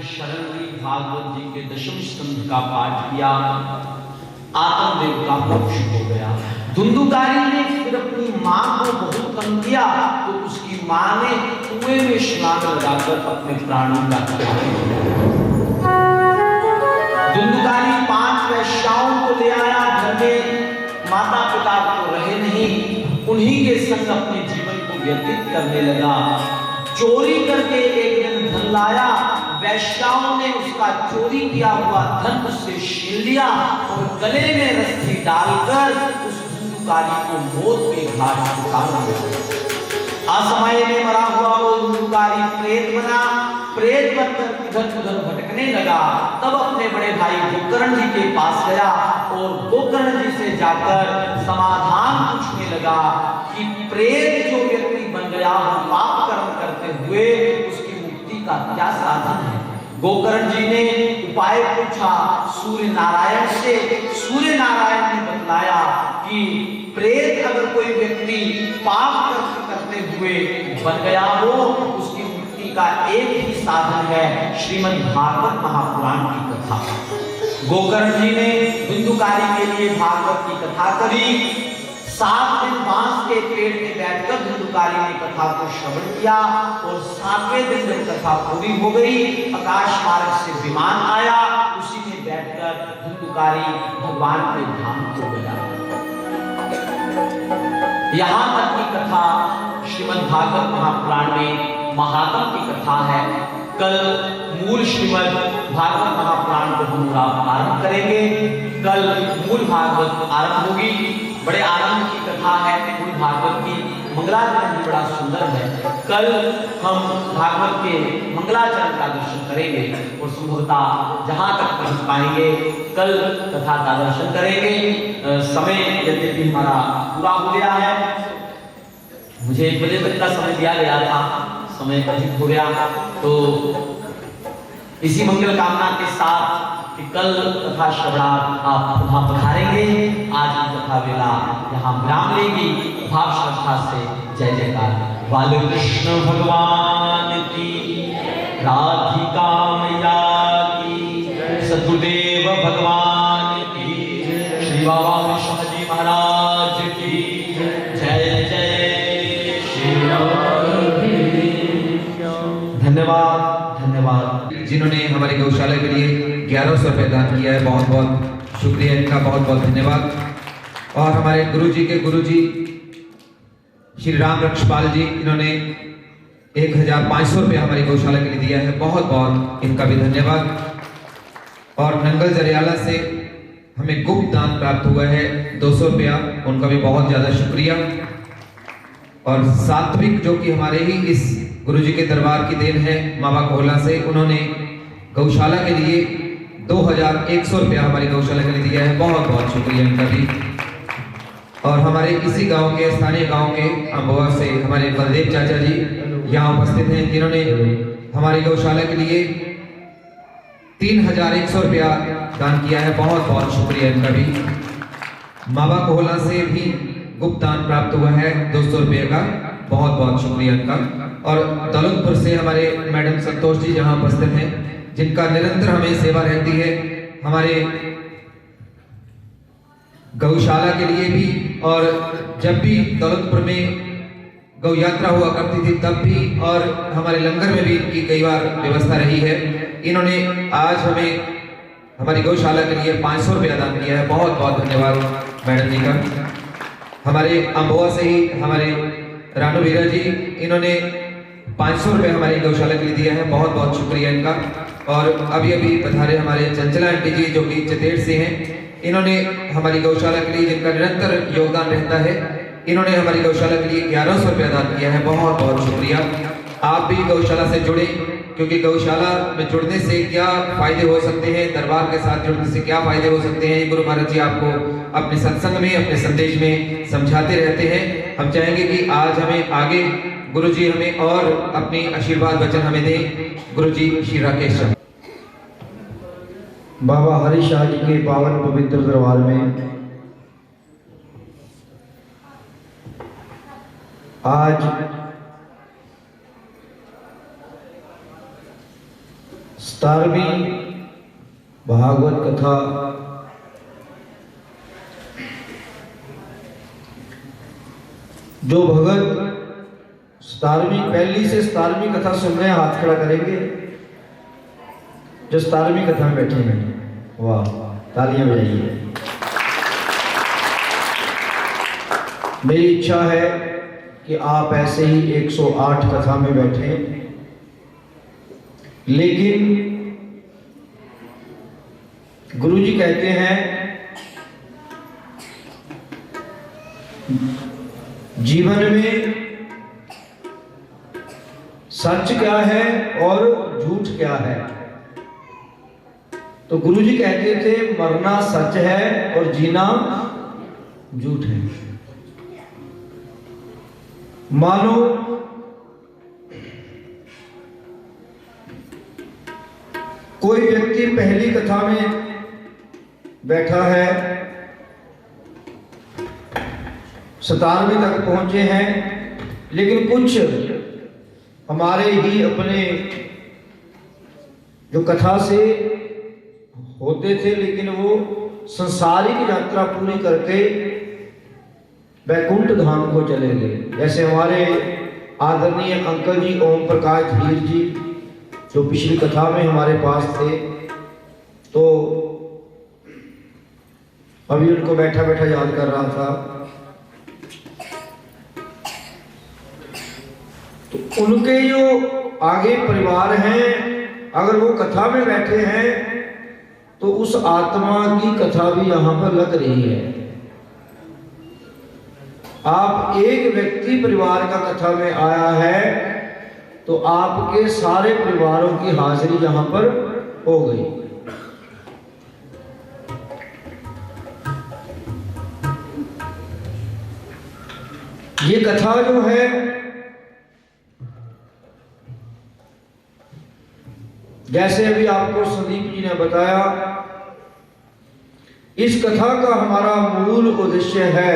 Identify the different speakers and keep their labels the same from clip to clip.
Speaker 1: शरण ली, भागवत जी के दशम स्कंध का पाठ किया, आत्मदेव का मोक्ष हो गया। धुंधुकारी ने फिर अपनी मां को बहुत तंग किया तो उसकी मां ने कुएं में छलांग लगाकर अपने प्राणों का त्याग किया। धुंधुकारी 5 वैश्याओं को ले आया घर में, माता पिता तो रहे नहीं, उन्हीं के संग अपने जीवन को व्यतीत करने लगा। चोरी करके एक दिन धन लाया, वैश्याओं ने उसका चोरी किया हुआ धन उससे छीन लिया और गले में रस्सी डालकर उस धुंधुकारी को मौत के घाट उतार दिया। असमय में मरा हुआ वो धुंधुकारी प्रेत बना, प्रेत बनकर इधर उधर भटकने लगा। तब अपने बड़े भाई गोकर्ण जी के पास गया और गोकर्ण जी से जाकर समाधान पूछने लगा कि प्रेत जो व्यक्ति बन गया हो पाप कर्म करते हुए, उसकी मुक्ति का क्या साधन है। गोकर्ण जी ने उपाय पूछा सूर्य नारायण से। सूर्य नारायण ने बतलाया कि प्रेत अगर कोई व्यक्ति पाप करते हुए बन गया हो, उसकी मुक्ति का एक ही साधन है, श्रीमद् भागवत महापुराण की कथा। गोकर्ण जी ने धुंधुकारी के लिए भागवत की कथा करी। 7 दिन बांस के पेड़ में बैठकर धुंधुकारी ने कथा को श्रवण किया और 7वें दिन जब कथा पूरी हो गई, आकाश मार्ग से विमान आया, उसी में बैठकर धुंधुकारी भगवान के धाम को गया। यहाँ तक की कथा श्रीमद् भागवत महापुराण में महात्म की कथा है। कल मूल श्रीमद् भागवत महापुराण को हम आरंभ करेंगे। कल मूल भागवत आरंभ होगी। बड़े आनंद की कथा है मूल भागवत की। मंगलाचरण भी बड़ा सुंदर है। कल हम भागवत के मंगलाचरण का दर्शन करेंगे और संभवतः जहां तक पहुंच पाएंगे कल कथा का दर्शन करेंगे। समय यद्यपि हमारा पूरा हो गया है, मुझे 1 बजे तक का समय दिया गया था, समय अधिक हो गया, तो इसी मंगल कामना के साथ कि कल कथा श्रवणार्थ आप वहां पधारेंगे। आज की कथा वेला यहाँ विराम लेगी। भाव श्रद्धा से जय जयकार। बालकृष्ण भगवान की, राधिका मैया की, सतगुरुदेव भगवान की, श्री बाबा विश्वनाथ जी महाराज की जय जय श्री राम। धन्यवाद धन्यवाद।
Speaker 2: जिन्होंने हमारी गौशाला के लिए 1100 रुपये दान किया है, बहुत बहुत शुक्रिया इनका, बहुत बहुत धन्यवाद। और हमारे गुरुजी के गुरुजी श्री राम रक्षपाल जी, इन्होंने 1500 रुपये हमारी गौशाला के लिए दिया है, बहुत बहुत इनका भी धन्यवाद। और नंगल जरियाला से हमें गुप्त दान प्राप्त हुआ है 200 रुपया, उनका भी बहुत ज़्यादा शुक्रिया। और सात्विक जो कि हमारे ही इस गुरुजी के दरबार की देन है मामा कोहला से, उन्होंने गौशाला के लिए 2100 रुपया हमारी गौशाला के लिए दिया है, बहुत बहुत शुक्रिया इनका भी। और हमारे इसी गांव के, स्थानीय गांव के अम्बोआ से हमारे बलदेव चाचा जी यहाँ उपस्थित हैं, जिन्होंने हमारी गौशाला के लिए 3100 रुपया दान किया है, बहुत बहुत शुक्रिया इनका भी। मामा कोहला से भी गुप्त दान प्राप्त हुआ है 200 रुपये का, बहुत बहुत शुक्रिया इनका। और दौलतपुर से हमारे मैडम संतोष जी जहाँ उपस्थित हैं, जिनका निरंतर हमें सेवा रहती है हमारे गौशाला के लिए भी, और जब भी दौलतपुर में गौ यात्रा हुआ करती थी तब भी, और हमारे लंगर में भी इनकी कई बार व्यवस्था रही है। इन्होंने आज हमें हमारी गौशाला के लिए 500 रुपया दान किया है, बहुत बहुत धन्यवाद मैडम जी का। हमारे अम्बोआ से ही हमारे रानू वीरा जी, इन्होंने 500 रुपये हमारी गौशाला के लिए दिया है, बहुत बहुत शुक्रिया इनका। और अभी अभी पधारे हमारे चंचला आंटी जी जो कि चतेड़ से हैं, इन्होंने हमारी गौशाला के लिए, जिनका निरंतर योगदान रहता है, इन्होंने हमारी गौशाला के लिए 1100 रुपया दान किया है, बहुत बहुत शुक्रिया। आप भी गौशाला से जुड़े, क्योंकि गौशाला में जुड़ने से क्या फायदे हो सकते हैं, दरबार के साथ जुड़ने से क्या फायदे हो सकते हैं, गुरु महाराज जी आपको अपने सत्संग में, अपने संदेश में समझाते रहते हैं। हम चाहेंगे कि आज हमें आगे गुरु जी हमें और अपनी आशीर्वाद वचन हमें दें। गुरु जी श्री राकेश
Speaker 3: बाबा हरि शाह जी के पावन पवित्र दरबार में आज 17वीं भागवत कथा जो भगत 17वीं पहली से 17वीं कथा सुन रहे हैं हाथ खड़ा करेंगे। जो 17वीं कथा में बैठे हैं, वाह, तालियां बजाइए। मेरी इच्छा है कि आप ऐसे ही 108 कथा में बैठे, लेकिन गुरुजी कहते हैं जीवन में सच क्या है और झूठ क्या है। तो गुरुजी कहते थे मरना सच है और जीना झूठ है। मानो कोई व्यक्ति पहली कथा में बैठा है, 17वीं तक पहुंचे हैं, लेकिन कुछ हमारे ही अपने जो कथा से होते थे, लेकिन वो संसारिक यात्रा पूरी करके वैकुंठ धाम को चले गए। जैसे हमारे आदरणीय अंकल जी ओम प्रकाश धीर जी जो पिछली कथा में हमारे पास थे, तो अभी उनको बैठा बैठा याद कर रहा था। तो उनके जो आगे परिवार हैं, अगर वो कथा में बैठे हैं तो उस आत्मा की कथा भी यहाँ पर लग रही है। आप एक व्यक्ति परिवार का कथा में आया है तो आपके सारे परिवारों की हाजिरी यहां पर हो गई। ये कथा जो है जैसे अभी आपको संदीप जी ने बताया, इस कथा का हमारा मूल उद्देश्य है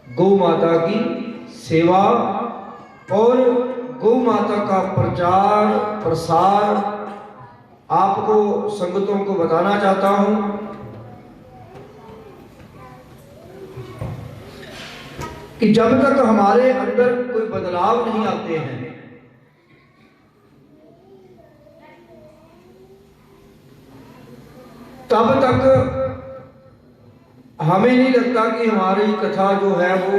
Speaker 3: गौ माता की सेवा और गौ माता का प्रचार प्रसार आपको संगतों को बताना चाहता हूं कि जब तक हमारे अंदर कोई बदलाव नहीं आते हैं, तब तक हमें नहीं लगता कि हमारी कथा जो है वो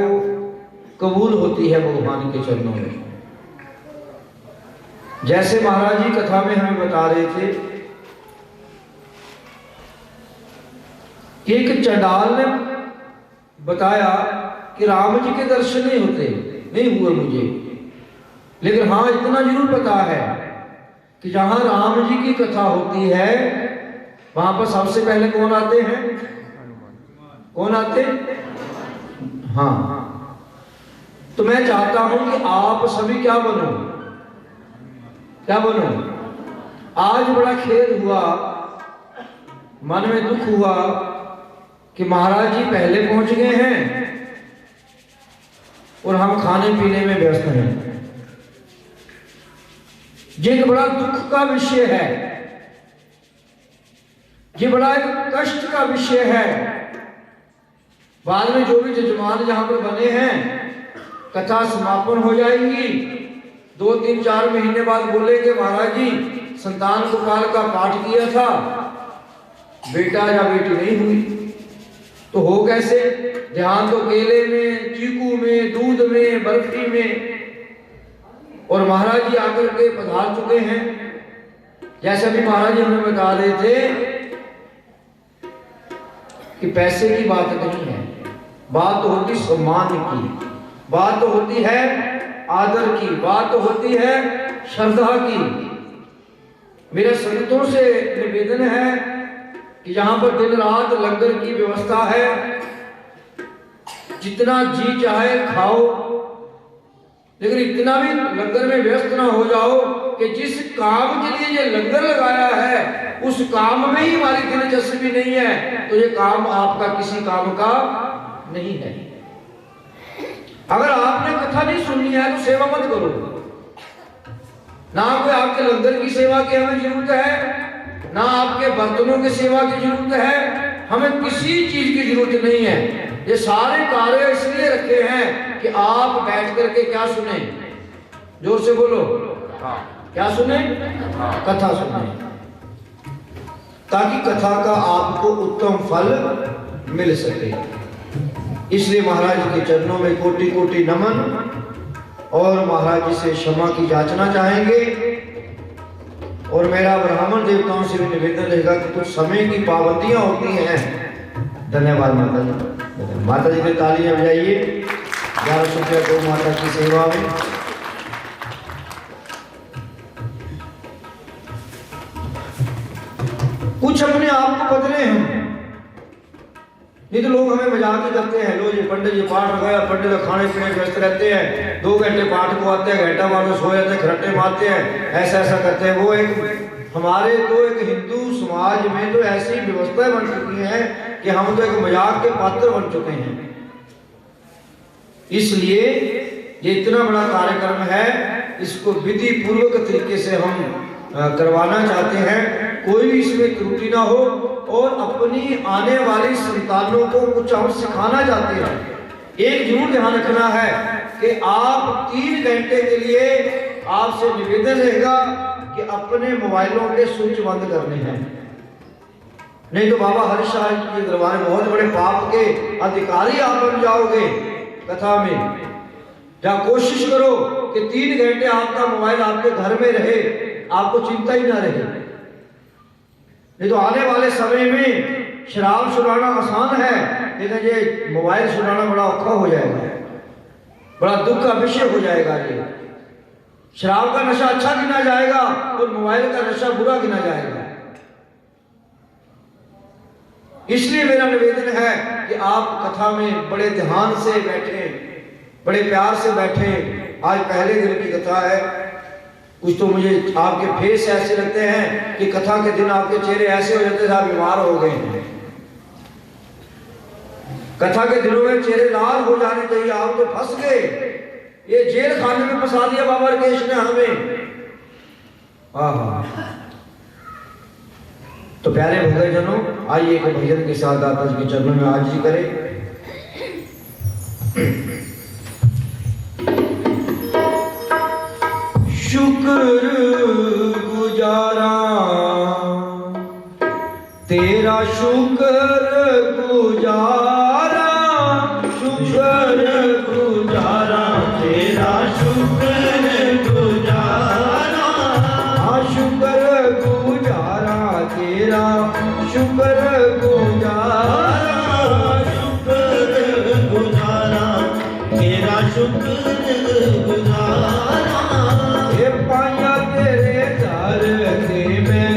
Speaker 3: कबूल होती है भगवान के चरणों में। जैसे महाराज जी कथा में हमें बता रहे थे कि एक चंडाल ने बताया कि राम जी के दर्शन नहीं होते, नहीं हुए मुझे, लेकिन हाँ इतना जरूर पता है कि जहां राम जी की कथा होती है वहां पर सबसे पहले कौन आते हैं? कौन आते? हाँ। तो मैं चाहता हूं कि आप सभी क्या बनो, क्या बनो? आज बड़ा खेद हुआ, मन में दुख हुआ कि महाराज जी पहले पहुंच गए हैं और हम खाने पीने में व्यस्त हैं। ये एक बड़ा दुख का विषय है, ये बड़ा एक कष्ट का विषय है। बाद में जो भी जजमान जहां पर बने हैं, कथा समापन हो जाएगी, 2-3-4 महीने बाद बोलेंगे महाराज जी संतान गोपाल का पाठ किया था, बेटा या बेटी नहीं हुई। तो हो कैसे? ध्यान तो केले में, चीकू में, दूध में, बर्फी में, और महाराज जी आकर के पधार चुके हैं। जैसे भी महाराज जी हमें बता रहे थे कि पैसे की बात नहीं है, बात तो होती सम्मान की, बात तो होती है आदर की, बात तो होती है श्रद्धा की। मेरे संतों से निवेदन है कि यहाँ पर दिन रात लंगर की व्यवस्था है, जितना जी चाहे खाओ, लेकिन इतना भी लंगर में व्यस्त ना हो जाओ कि जिस काम के लिए ये लंगर लगाया है उस काम में ही हमारी दिलचस्पी नहीं है, तो ये काम आपका किसी काम का नहीं है। अगर आपने कथा नहीं सुननी है तो सेवा मत करो। ना कोई आपके लंगर की सेवा की हमें जरूरत है, ना आपके बर्तनों की सेवा की जरूरत है, हमें किसी चीज की जरूरत नहीं है। ये सारे कार्य इसलिए रखे हैं कि आप बैठ करके क्या सुने, जोर से बोलो, क्या सुने? कथा सुने, ताकि कथा का आपको उत्तम फल मिल सके। इसलिए महाराज के चरणों में कोटि कोटि नमन और महाराज जी से क्षमा की याचना चाहेंगे। और मेरा ब्राह्मण देवताओं से भी निवेदन रहेगा कि कुछ समय की पाबंदियां होती हैं। धन्यवाद माता जी। माता जी के तालियां बजाइए। 1100 रुपया गौ माता की सेवा में। कुछ अपने आप को बदले हम, नहीं तो लोग हमें मजाक ही करते हैं। लो जी पंडित जी पाठ लगाया, पंडित खाने पीने व्यस्त रहते हैं, 2 घंटे पाठ को आते हैं, घंटा बाद सो जाते हैं, खर्टे मारते हैं, ऐसा ऐसा करते हैं। वो एक हमारे तो एक हिंदू समाज में तो ऐसी व्यवस्थाएं बन चुकी हैं कि हम तो एक मजाक के पात्र बन चुके हैं। इसलिए ये इतना बड़ा कार्यक्रम है, इसको विधि पूर्वक तरीके से हम करवाना चाहते हैं। कोई भी इसमें त्रुटि ना हो और अपनी आने वाली संतानों को कुछ हम सिखाना चाहते हैं। एक जरूर ध्यान रखना है कि आप 3 घंटे के लिए आपसे निवेदन रहेगा कि अपने मोबाइलों के स्विच बंद करने हैं, नहीं तो बाबा हरिशाह के दरबार में बहुत बड़े पाप के अधिकारी आप बन जाओगे कथा में। या कोशिश करो कि 3 घंटे आपका मोबाइल आपके घर में रहे, आपको चिंता ही ना रहे। नहीं तो आने वाले समय में शराब छुड़ाना आसान है, लेकिन ये मोबाइल छुड़ाना बड़ा औखा हो जाएगा, बड़ा दुख का विषय हो जाएगा। ये शराब का नशा अच्छा गिना जाएगा और मोबाइल का नशा बुरा गिना जाएगा। इसलिए मेरा निवेदन है कि आप कथा में बड़े ध्यान से बैठें, बड़े प्यार से बैठें। आज पहले दिन की कथा है, कुछ तो मुझे आपके फेस ऐसे लगते हैं कि कथा के दिन आपके चेहरे ऐसे हो जाते थे आप बीमार हो गए हैं। कथा के दिनों में चेहरे लाल हो जाने चाहिए, आप तो फंस गए, ये जेल खाने में फंसा दिया बाबा राकेश ने हमें। तो प्यारे भक्तजनों, आइए एक भजन के साथ दाता जी के चरणों में आरजी करें। शुक्र गुजारा तेरा, शुक्र गुजारा, शुक्र गुजारा तेरा, शुक्र गुजारा, शुक्र गुजारा तेरा, शुक्र गुजारा, शुक्र गुजारा तेरा, शुक्र गुजारा। पाया तेरे दर से मैं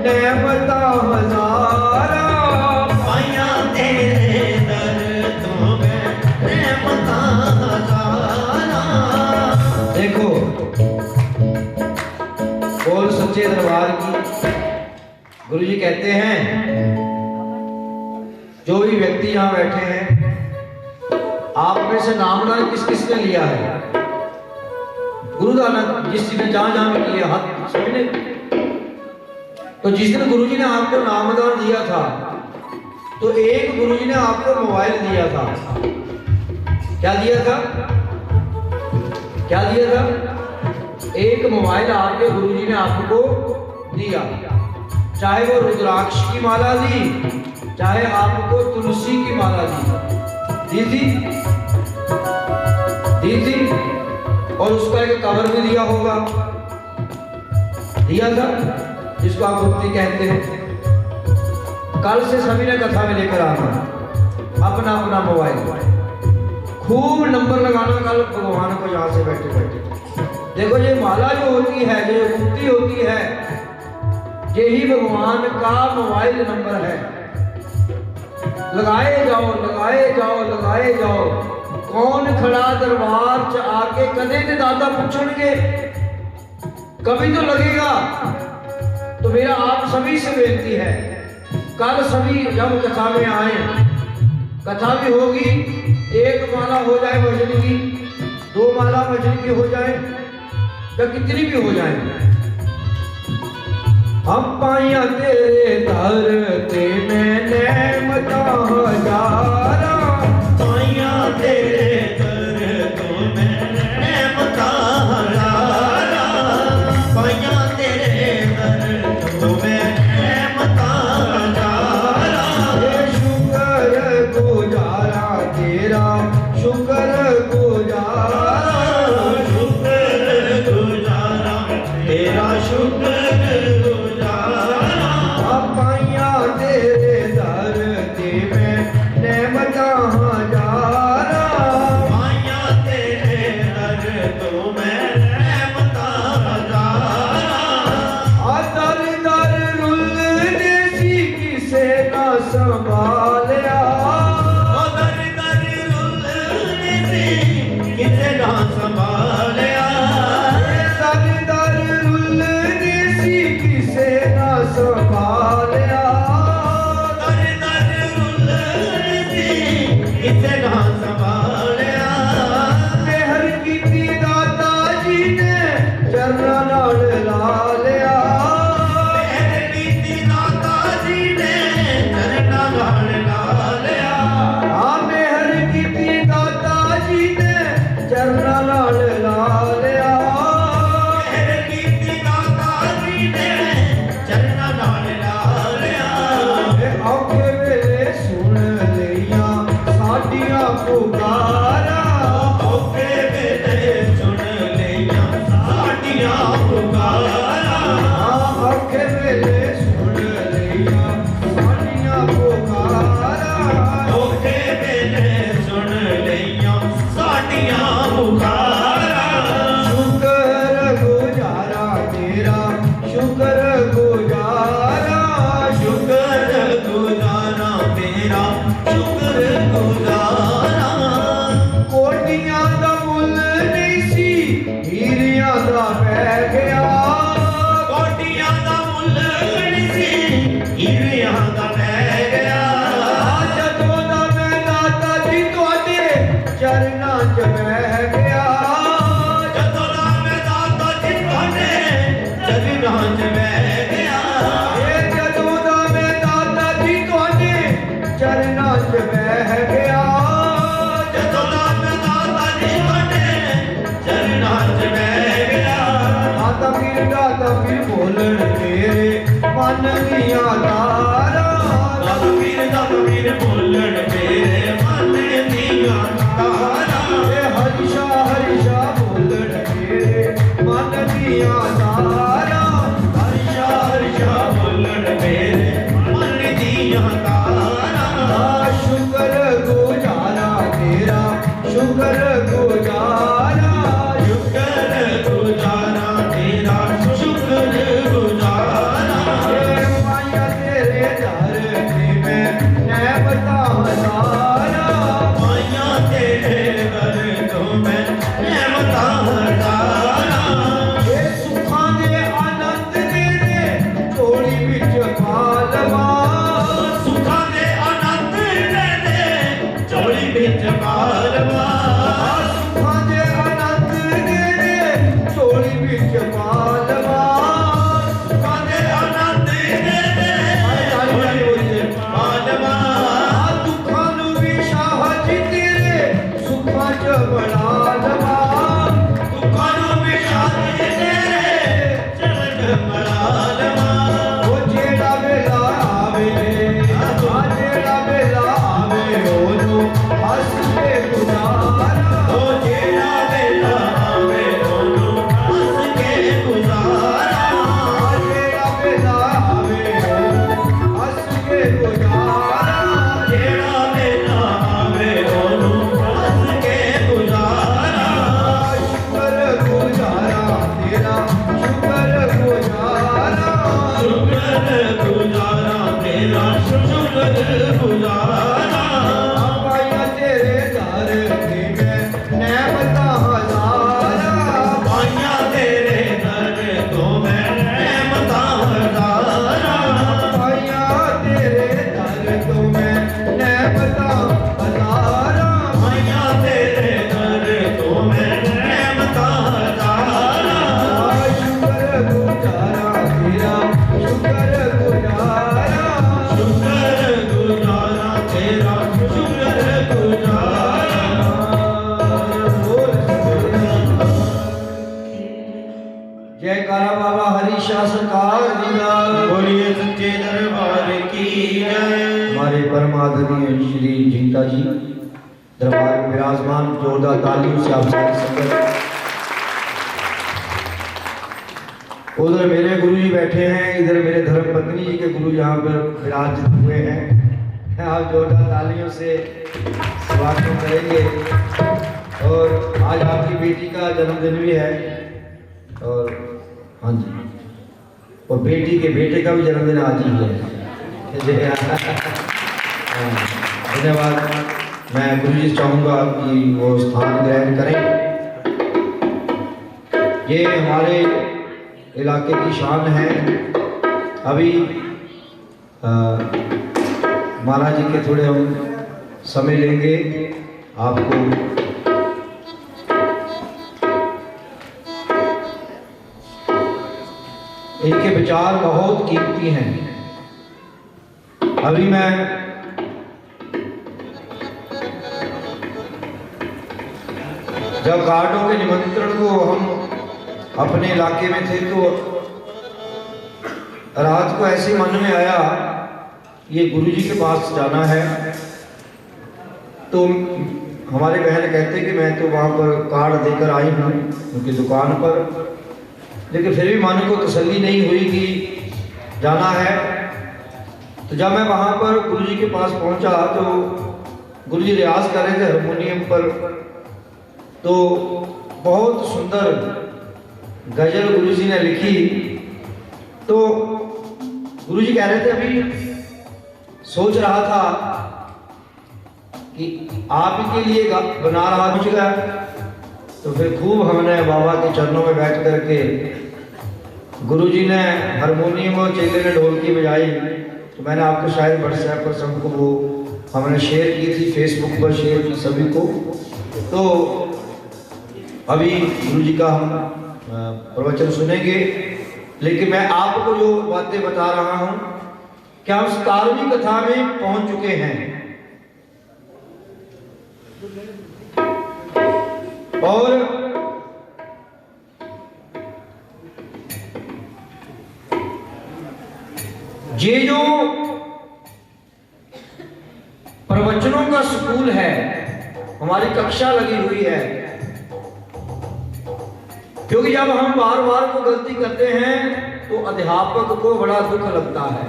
Speaker 3: नेमता हजारा, पाया तेरे दर तो मैं नेमता हजारा। देखो बोल सच्चे दरबार की। गुरु जी कहते हैं जो भी व्यक्ति यहाँ बैठे हैं, आप में से नामदान किस किस ने लिया है? गुरुदान जिस ने जहां जहां में किया हाथ सभी ने। तो जिस दिन गुरुजी ने आपको नामदान दिया था, तो एक गुरुजी ने आपको मोबाइल दिया था। क्या दिया था? क्या दिया था? एक मोबाइल आपके गुरुजी ने आपको दिया। चाहे वो रुद्राक्ष की माला दी, चाहे आपको तुलसी की माला दी थी, और उसका एक कवर भी दिया होगा, दिया था, जिसको आप गुप्ती कहते हैं। कल से सभी ने कथा में लेकर आना अपना अपना मोबाइल, खूब नंबर लगाना कल भगवान को यहाँ से बैठे बैठे। देखो ये माला जो होती है, जो गुप्ती होती है, यही भगवान का मोबाइल नंबर है। लगाए जाओ लगाए जाओ लगाए जाओ। कौन खड़ा दरबार च आके कदे ते दादा पूछणगे, कभी तो लगेगा। तो मेरा आप सभी से बेनती है, कल सभी जब कथा में आए, कथा भी होगी, 1 माला हो जाए भजन की, 2 माला भजन की हो जाए, या कितनी भी हो जाए। हम पाइया तेरे दर ते मैंने मता हजारा,
Speaker 1: पाइया तेरे दर तो मैंने मता हजारा, पाइया तेरे दर तो मैंने मता हजारा।
Speaker 3: शुक्र गुजारा तेरा, शुक्र गुजारा,
Speaker 1: शुक्र गुजारा तेरा, शुक्र
Speaker 3: पाइया तेरे दर ते मैंने मता हजारा,
Speaker 1: पाइया तेरे दर तो मैंने मता हजारा।
Speaker 3: दर दर रुलने सी किसे ना संभालिया,
Speaker 1: दर दर रुलने सी किसे ना संभालिया,
Speaker 3: दर दर रुलने सी किसे ना संभालिया,
Speaker 1: दर दर रुलने सी किसे ना संभालिया।
Speaker 3: मेहर कीती दाता जी ने चरना नाल ला लिया,
Speaker 1: मेहर कीती दाता जी ने चरना नाल ला लिया,
Speaker 3: मेहर कीती दाता जी ने चरना नाल ला लिया।
Speaker 1: मेहर कीती दाता जी ने चरना नाल ला लिया।
Speaker 3: औखे वेले सुन लइया साडियां पुकारा,
Speaker 1: औखे वेले सुन लइया साडियां पुकारा,
Speaker 3: औखे वेले सुन लइया साडियां पुकारा,
Speaker 1: औखे वेले सुन लइया साडियां पुकारा।
Speaker 3: शुक्र गुजारा तेरा, शुक्र गुजारा,
Speaker 1: शुक्र गुजारा तेरा, शुक्र गुजारा।
Speaker 3: कोटियां दा मुल नहीं सी हीरियां दा पै गया,
Speaker 1: कोटियां दा मुल नहीं सी हीरियां दा पै गया।
Speaker 3: ਜਦੋਂ ਦਾ ਮੈਂ ਦਾਤਾ ਜੀ ਤੁਹਾਡੇ ਚਰਨਾਂ 'ਚ ਬਹਿ ਗਿਆ,
Speaker 1: ਜਦੋਂ ਦਾ ਮੈਂ ਦਾਤਾ ਜੀ ਤੁਹਾਡੇ ਚਰਨਾਂ 'ਚ ਬਹਿ ਗਿਆ।
Speaker 3: ਇਹ ਜਦੋਂ ਦਾ ਮੈਂ ਦਾਤਾ ਜੀ ਤੁਹਾਡੇ ਚਰਨਾਂ 'ਚ ਬਹਿ ਗਿਆ,
Speaker 1: ਜਦੋਂ ਦਾ ਮੈਂ ਦਾਤਾ ਜੀ ਤੁਹਾਡੇ ਚਰਨਾਂ 'ਚ ਬਹਿ ਗਿਆ।
Speaker 3: ਦਾਤਾ ਪੀਰ ਬੋਲਣ ਤੇਰੇ ਮਨ ਦੀਆਂ ਤਾਰਾਂ,
Speaker 1: ਦਾਤਾ ਪੀਰ ਬੋਲਣ ਤੇਰੇ ਮਨ ਦੀਆਂ ਤਾਰਾਂ।
Speaker 3: ਇਹ ਹਰਿਸ਼ਾ ਬੋਲਣ ਤੇਰੇ ਮਨ ਦੀਆਂ ਤਾਰਾਂ,
Speaker 1: ਹਰਿਸ਼ਾ ਹਰਿਸ਼ਾ ਬੋਲਣ ਮੇਰੇ ਮਨ ਦੀਆਂ ਤਾਰਾਂ।
Speaker 3: ਸ਼ੁਕਰ ਗੁਜ਼ਾਰਾ ਤੇਰਾ, ਸ਼ੁਕਰ ਗੁਜ਼ਾਰਾ,
Speaker 1: ਸ਼ੁਕਰ ਗੁਜ਼ਾਰਾ ਤੇਰਾ, ਸ਼ੁਕਰ ਗੁਜ਼ਾਰਾ।
Speaker 3: ਪਾਈਆ ਤੇਰੇ ਦਰ ਤੇ ਮੈਂ ਨੈਮਤਾਂ ਹਜ਼ਾਰਾਂ,
Speaker 1: ਪਾਈਆਂ ਤੇਰੇ ਦਰ ਤੋਂ ਮੈਂ ਨਿਆਮਤਾਂ ਹਜ਼ਾਰਾਂ।
Speaker 3: ਇਹ ਸੁੱਖਾਂ ਦੇ ਆਨੰਦ ਤੇਰੇ ਝੋਲੀ ਵਿੱਚ ਪਾ ਲਵਾਂ,
Speaker 1: ਸੁੱਖਾਂ ਦੇ ਆਨੰਦ ਤੇਰੇ ਝੋਲੀ ਵਿੱਚ ਪਾ ਲਵਾਂ।
Speaker 3: ਸੁੱਖਾਂ ਦੇ ਆਨੰਦ ਤੇਰੇ ਝੋਲੀ ਵਿੱਚ ਪਾ ਲਵਾਂ,
Speaker 1: ਸੁੱਖਾਂ ਦੇ ਆਨੰਦ ਤੇਰੇ ਝੋਲੀ ਵਿੱਚ ਪਾ ਲਵਾਂ।
Speaker 3: ਦੁੱਖਾਂ ਨੂੰ ਵੀ ਸ਼ਾਹ ਜੀ ਤੇਰੇ ਸੁੱਖਾਂ 'ਚ ਬਣਾ ਲਵਾਂ,
Speaker 1: ਦੁੱਖਾਂ ਨੂੰ ਵੀ ਸ਼ਾਦੀ ਤੇਰੇ ਚਰਨ ਮੜਾ ਲਵਾਂ।
Speaker 3: ਉਹ ਜਿਹੜਾ ਵੇਲਾ ਆਵੇ, ਜਿਹੜਾ ਵੇਲਾ ਆਵੇ ਉਹਨੂੰ ਹੱਸ ਕੇ ਗੁਜ਼ਾਰਾ,
Speaker 1: ਉਹ ਜਿਹੜਾ ਵੇਲਾ ਆਵੇ ਉਹਨੂੰ ਹੱਸ ਕੇ ਗੁਜ਼ਾਰਾ।
Speaker 3: ਜਿਹੜਾ ਵੇਲਾ ਆਵੇ ਉਹਨੂੰ ਹੱਸ ਕੇ ਗੁਜ਼ਾਰਾ,
Speaker 1: ਜਿਹੜਾ ਵੇਲਾ ਆਵੇ ਉਹਨੂੰ ਹੱਸ ਕੇ ਗੁਜ਼ਾਰਾ।
Speaker 3: ਸ਼ੁਕਰ ਗੁਜ਼ਾਰਾ ਤੇਰਾ, ਸ਼ੁਕਰ ਗੁਜ਼ਾਰਾ,
Speaker 1: ਸ਼ੁਕਰ ਗੁਜ਼ਾਰਾ ਤੇਰਾ, ਸ਼ੁਕਰ ਗੁਜ਼ਾਰਾ।
Speaker 3: ਪਾਈਆ ਤੇਰੇ ਦਰ ਤੇ ਮੈਂ ਨੈਮਤਾਂ ਹਜ਼ਾਰਾਂ,
Speaker 1: ਪਾਈਆਂ ਤੇਰੇ ਦਰ ਤੋਂ ਮੈਂ ਨਿਆਮਤਾਂ ਹਜ਼ਾਰਾਂ।
Speaker 3: ਪਾਈਆ ਤੇਰੇ ਦਰ ਤੋਂ ਮੈਂ ਨੈਮਤਾਂ ਹਜ਼ਾਰਾਂ,
Speaker 1: ਪਾਈਆਂ ਤੇਰੇ ਦਰ ਤੋਂ ਮੈਂ ਨਿਆਮਤਾਂ ਹਜ਼ਾਰਾਂ।
Speaker 3: जयकारा बाबा हरीशा सरकार जी का।
Speaker 4: बोलिए सच्चे दरबार की जय।
Speaker 3: हमारे परम आदरणीय श्री जिंटा जी दरबार में विराजमान, जोरदार तालियों से आप सारी संगत। उधर मेरे गुरु जी बैठे हैं, इधर मेरे धर्म पत्नी जी के गुरु यहाँ पर विराजित हुए हैं। आप जोरदार तालियों से स्वागत करेंगे। और आज आपकी बेटी का जन्मदिन भी है, और हाँ जी, और बेटी के बेटे का भी जन्मदिन आज ही है। धन्यवाद। मैं गुरु जी से चाहूँगा कि वो स्थान ग्रहण करें। ये हमारे इलाके की शान है। अभी महाराज जी के थोड़े हम समय लेंगे आपको। इनके विचार बहुत कीमती हैं। अभी मैं जब गार्डों के निमंत्रण को हम अपने इलाके में थे तो रात को ऐसे मन में आया ये गुरुजी के पास जाना है। तो हमारे बहन कहते कि मैं तो वहाँ पर कार्ड देकर आई हूँ उनकी दुकान पर, लेकिन फिर भी मन को तसल्ली नहीं हुई कि जाना है। तो जब मैं वहाँ पर गुरुजी के पास पहुँचा तो गुरुजी रियाज कर रहे थे हारमोनियम पर। तो बहुत सुंदर गजल गुरुजी ने लिखी। तो गुरुजी कह रहे थे अभी सोच रहा था कि आप ही के लिए बना रहा कुछ का। तो फिर खूब हमने बाबा के चरणों में बैठ करके गुरुजी ने हारमोनियम और चेले ने ढोलकी बजाई। तो मैंने आपको शायद व्हाट्सएप पर सबको वो हमने शेयर की थी, फेसबुक पर शेयर की सभी को। तो अभी गुरुजी का हम प्रवचन सुनेंगे, लेकिन मैं आपको जो बातें बता रहा हूँ कि हम 17वीं कथा में पहुंच चुके हैं। और ये जो प्रवचनों का स्कूल है, हमारी कक्षा लगी हुई है। क्योंकि जब हम बार बार को गलती करते हैं तो अध्यापक को बड़ा दुख लगता है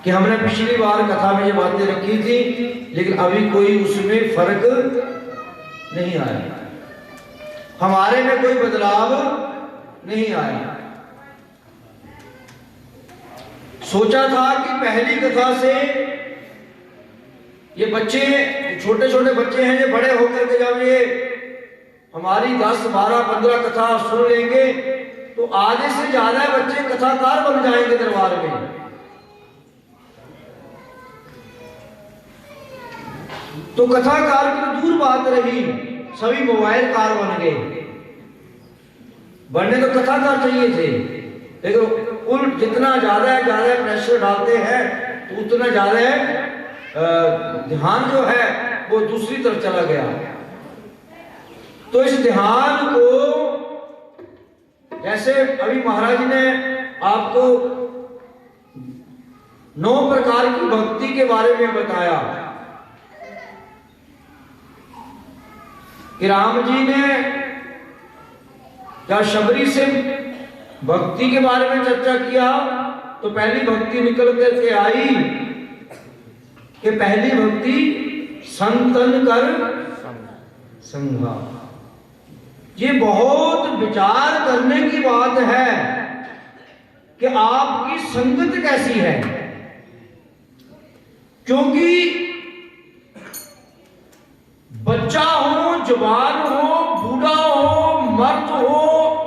Speaker 3: कि हमने पिछली बार कथा में ये बातें रखी थी, लेकिन अभी कोई उसमें फर्क नहीं आया, हमारे में कोई बदलाव नहीं आया। सोचा था कि पहली कथा से ये बच्चे, छोटे छोटे बच्चे हैं, ये बड़े होकर के जब ये हमारी 10, 12, 15 कथा सुन लेंगे तो आधे से ज्यादा बच्चे कथाकार बन जाएंगे दरबार में। तो कथाकार की तो दूर बात रही, सभी मोबाइल कार बन गए। बनने तो कथाकार चाहिए थे, लेकिन उन जितना ज्यादा प्रेशर डालते हैं तो उतना ज्यादा ध्यान जो है वो दूसरी तरफ चला गया। तो इस ध्यान को, जैसे अभी महाराज ने आपको 9 प्रकार की भक्ति के बारे में बताया कि राम जी ने जब शबरी से भक्ति के बारे में चर्चा किया तो पहली भक्ति निकल करके आई कि पहली भक्ति संतन कर संगा। ये बहुत विचार करने की बात है कि आपकी संगत कैसी है, क्योंकि बच्चा हो, जवान हो, बूढ़ा हो, मर्द हो,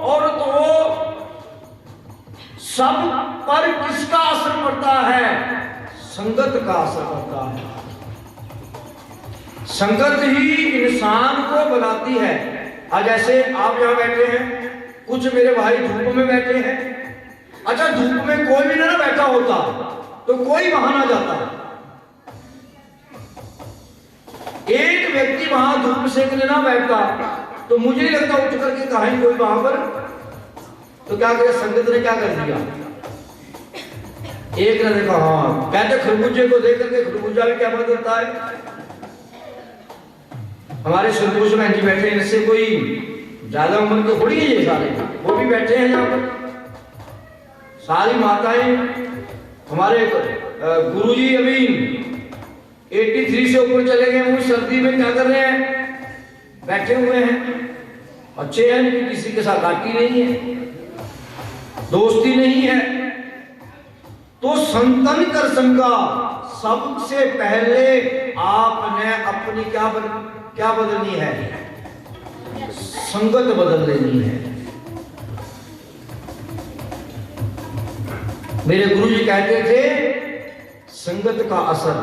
Speaker 3: औरत हो, सब पर किसका असर पड़ता है? संगत का असर पड़ता है। संगत ही इंसान को बनाती है। आज जैसे आप यहां बैठे हैं, कुछ मेरे भाई धूप में बैठे हैं। अच्छा, धूप में कोई भी ना बैठा होता तो कोई वहां ना जाता। एक व्यक्ति वहां धूप सेकने ना बैठता तो मुझे नहीं लगता उठ करके कहीं कोई वहां पर तो क्या करे, संगत ने क्या कर दिया, एक ने देखा, हाँ कहते खरबूजे को देख करके खरबूजा भी क्या बदलता है। हमारे सुरभूषण बहन जी बैठे हैं, इनसे कोई ज्यादा उम्र के थोड़ी है ये सारे, वो भी बैठे हैं यहाँ पर। सारी माताएं, हमारे गुरुजी अभी 83 से ऊपर चले गए, वो सर्दी में क्या कर रहे हैं, बैठे हुए हैं, अच्छे हैं, लेकिन किसी के साथ आती नहीं है, दोस्ती नहीं है। तो संतन कर संगा, सबसे पहले आपने अपनी क्या बदलनी है, संगत बदल लेनी है। मेरे गुरुजी कहते थे संगत का असर।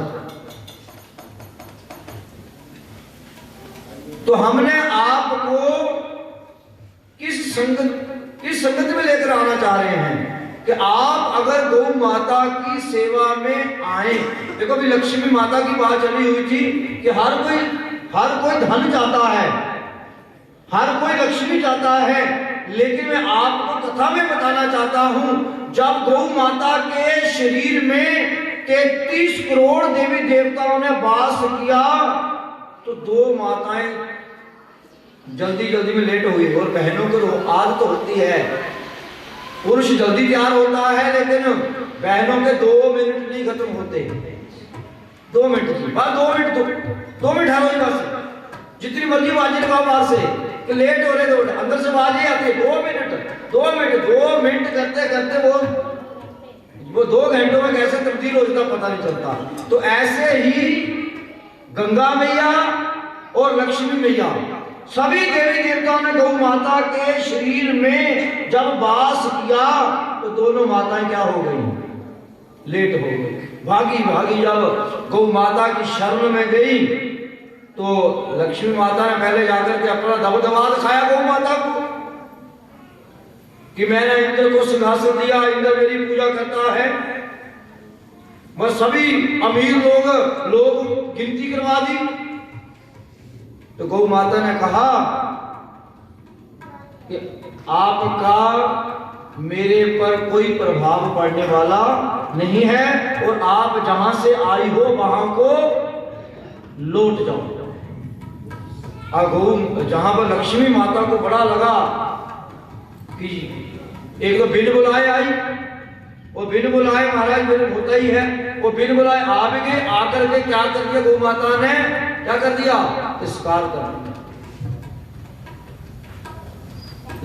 Speaker 3: तो हमने आपको किस संगत में लेकर आना चाह रहे हैं कि आप अगर गौ माता की सेवा में आए। देखो अभी लक्ष्मी माता की बात चली हुई थी कि हर कोई धन चाहता है, हर कोई लक्ष्मी चाहता है, लेकिन मैं आपको कथा में बताना चाहता हूं, जब गौ माता के शरीर में 33 करोड़ देवी देवताओं ने वास किया तो दो माताएं जल्दी में लेट हुई। और बहनों को आदत होती है, पुरुष जल्दी तैयार होता है, लेकिन बहनों के 2 मिनट नहीं खत्म होते। 2 मिनट की बात, 2 मिनट है बस, जितनी मर्जी बाजी लगाओ बाहर से कि लेट हो रहे, तो अंदर से बाजी आती है। 2 मिनट करते करते वो 2 घंटों में कैसे तब्दील हो जाता पता नहीं चलता। तो ऐसे ही गंगा मैया और लक्ष्मी मैया, सभी देवी देवताओं ने गौ माता के शरीर में जब वास किया तो दोनों माताएं क्या हो गई, लेट हो गई। भागी जब गौ माता की शरण में गई तो लक्ष्मी माता ने पहले जाकर के अपना दबदबा दिखाया गौ माता को कि मैंने इंद्र को सिंहासन दिया, इंद्र मेरी पूजा करता है। मैं सभी अमीर लोग गिनती करवा दी। तो गौ माता ने कहा कि आपका मेरे पर कोई प्रभाव पड़ने वाला नहीं है और आप जहां से आई हो वहां को लौट जाओ। जहां पर लक्ष्मी माता को बड़ा लगा कि एक तो बिन बुलाए आई, और बिन बुलाए महाराज बिन होता ही है, वो बिन बुलाए आ भी गए। आकर के क्या कर दिया गौ माता ने, क्या कर दिया, तिरस्कार कर दिया।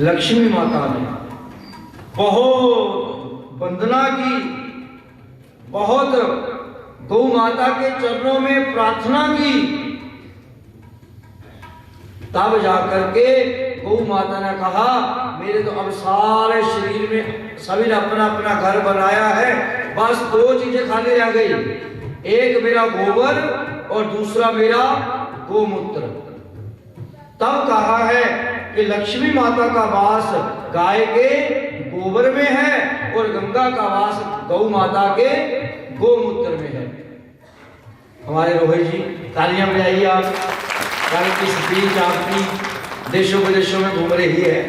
Speaker 3: लक्ष्मी माता ने बहुत वंदना की, बहुत गौ माता के चरणों में प्रार्थना की। तब जाकर के गौ माता ने कहा मेरे तो अब सारे शरीर में सभी ने अपना अपना घर बनाया है, बस 2 चीजें खाली रह गई, एक मेरा गोबर और दूसरा मेरा गोमूत्र। तब कहा है कि लक्ष्मी माता का वास गाय के गोबर में है और गंगा का वास गौ माता के गोमूत्र में है। हमारे रोहित जी तालियां बजाइए आप, कारण की स्पीच आपकी देशों विदेशों में घूम रही है।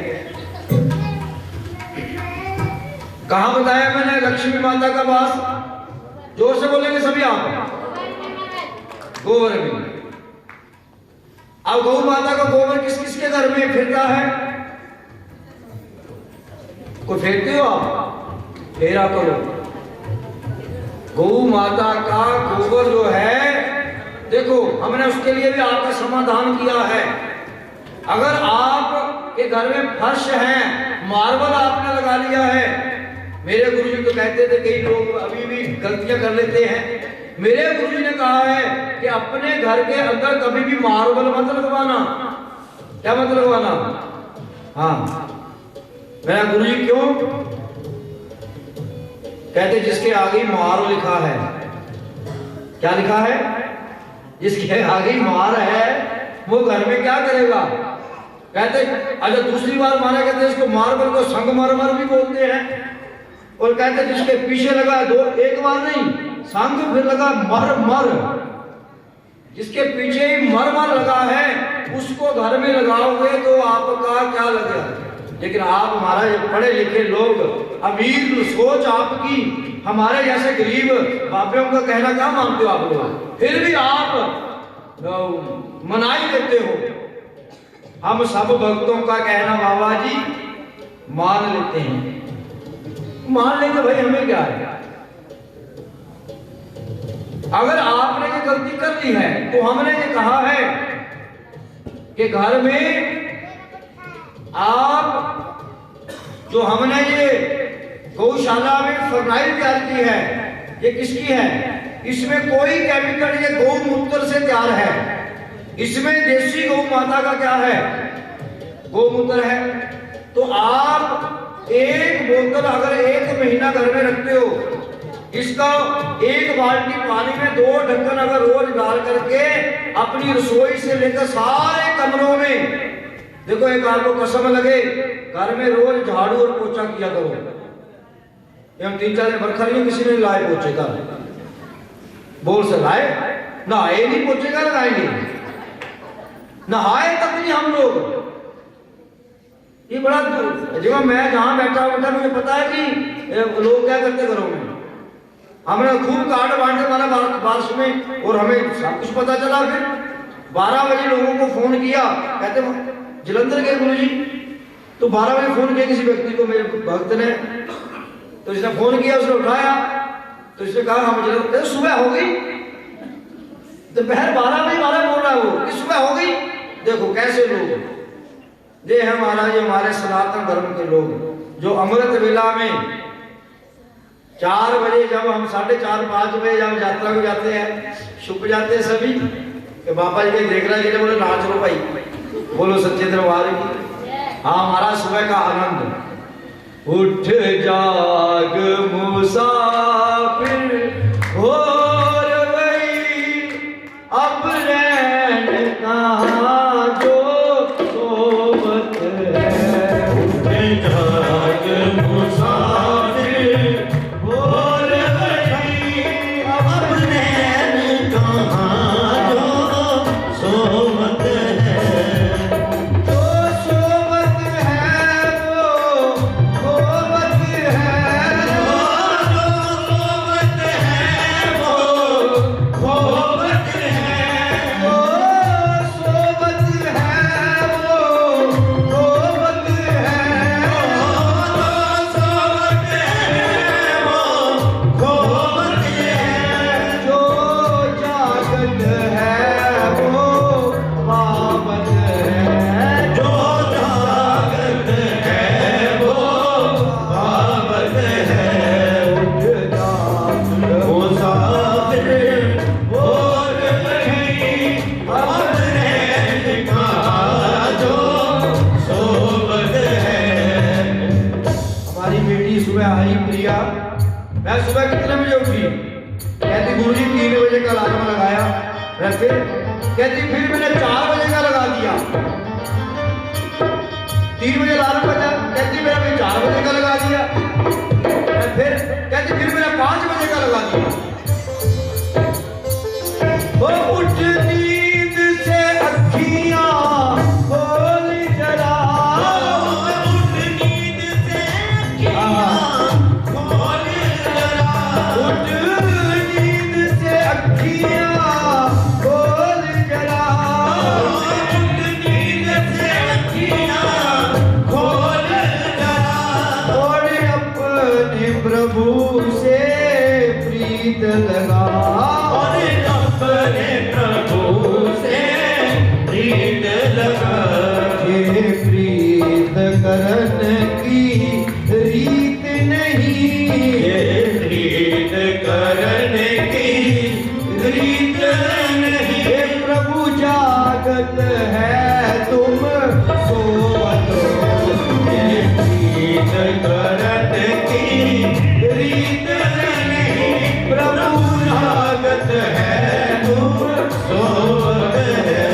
Speaker 3: कहां बताया मैंने लक्ष्मी माता का वास, जोर से बोलेंगे सभी आप, गोबर में। अब गौ माता का गोबर किस किस के घर में फिरता है, कोई फेरते हो आप, फेरा करो। गौ माता का गोबर जो है, देखो हमने उसके लिए भी आपका समाधान किया है। अगर आप के घर में फर्श है, मार्बल आपने लगा लिया है, मेरे गुरुजी तो कहते थे कई लोग अभी भी गलतियां कर लेते हैं, मेरे गुरुजी ने कहा है कि अपने घर के अंदर कभी भी मार्बल मत लगवाना। क्या मत लगवाना? हाँ, मेरा गुरुजी क्यों कहते, जिसके आगे मार लिखा है, क्या लिखा है, जिसके आगे मार है वो घर में क्या करेगा, कहते अच्छा दूसरी बार माना कहते इसको मार्बल को संगमरमर भी बोलते हैं। और कहते जिसके पीछे लगा एक बार नहीं, संग फिर लगा मर, जिसके पीछे ही मर लगा है उसको घर में लगाओगे तो आपका क्या लगेगा, लेकिन आप महाराज पढ़े लिखे लोग, अमीर सोच आपकी, हमारे जैसे गरीब बापियों का कहना क्या मानते हो आप लोग, फिर भी आप मनाई देते हो। हम सब भक्तों का कहना बाबा जी मान लेते हैं, मान लेते भाई हमें क्या है। अगर आपने ये गलती कर ली है तो हमने ये कहा है कि घर में आप जो हमने ये गौशाला में फर्नाइल तैयार की है, ये किसकी है? इसमें कोई केमिकल, ये गौमूत्र से तैयार है। इसमें देसी गौ माता का क्या है? गौमूत्र है। तो आप एक बोतल अगर 1 महीना घर में रखते हो, इसका 1 बाल्टी पानी में 2 ढक्कन अगर रोज डाल करके अपनी रसोई से लेकर सारे कमरों में, देखो एक आपको कसम लगे, घर में रोज झाड़ू और पोछा किया करो। हम 3-4 दिन बरखा नहीं, किसी ने लाए पोछे का, बोल से लाए, नहाए नहीं, पोछे का लगाएंगे, नहाए तक नहीं हम लोग। ये बड़ा जब मैं जहां बैठा मुझे पता है कि लोग क्या करते घरों में। हमने खूब कार्ड बांटे मारा बारिश में, और हमें सब कुछ पता चला। फिर 12 बजे लोगों को फोन किया, कहते जलंधर के गुरु जी, तो 12 बजे फोन किया किसी व्यक्ति को, मेरे भक्त ने, तो इसने फोन किया, उसने उठाया, तो इसने कहा हम जलंधर, सुबह हो गई, दोपहर 12 बजे 12 बोल रहा है वो कि सुबह हो गई। देखो कैसे लोग, ये है महाराज हमारे सनातन धर्म के लोग, जो अमृत वेला में 4 बजे जब हम 4:30-5 बजे जब यात्रा को जाते हैं, छुप जाते हैं सभी कि बाबा जी के देख रहे हैं, बोले नाच लो भाई, बोलो सच्चे दरबार की। हाँ महाराज सुबह का आनंद, उठ जाग मुसाफिर हो गई, अब रैन कहाँ जो सोवत है।
Speaker 4: उठ जाग मुसाफिर हो गई, अब रैन कहाँ जो सोवत है।
Speaker 3: मैं सुबह कितने बजे उठी? कहती गुरुजी 3 बजे का अलार्म लगाया, फिर कहती फिर मैंने 4 बजे का लगा दिया। 3 बजे अलार्म बजा, कहती मेरा मैं 4 बजे का लगा दिया, फिर कहती फिर मैंने 5 बजे का लगा दिया। वो उठ नींद से अखियां खोल जरा,
Speaker 4: उठ नींद से अखियां खोल जरा,
Speaker 3: उठ नींद से अखियां खोल जरा,
Speaker 4: उठ नींद से अखियां खोल जरा,
Speaker 3: और अपने प्रभु से प्रीत लगा,
Speaker 4: और अपने प्रभु से प्रीत लगा।
Speaker 3: ये प्रीत करन की रीत नहीं,
Speaker 4: ये प्रीत करने की रीत नहीं,
Speaker 3: हे प्रभु जागत है तुम सोवत हो।
Speaker 4: ये प्रीत करने की रीत नहीं,
Speaker 3: प्रभु
Speaker 4: जागत है तुम सोवत है।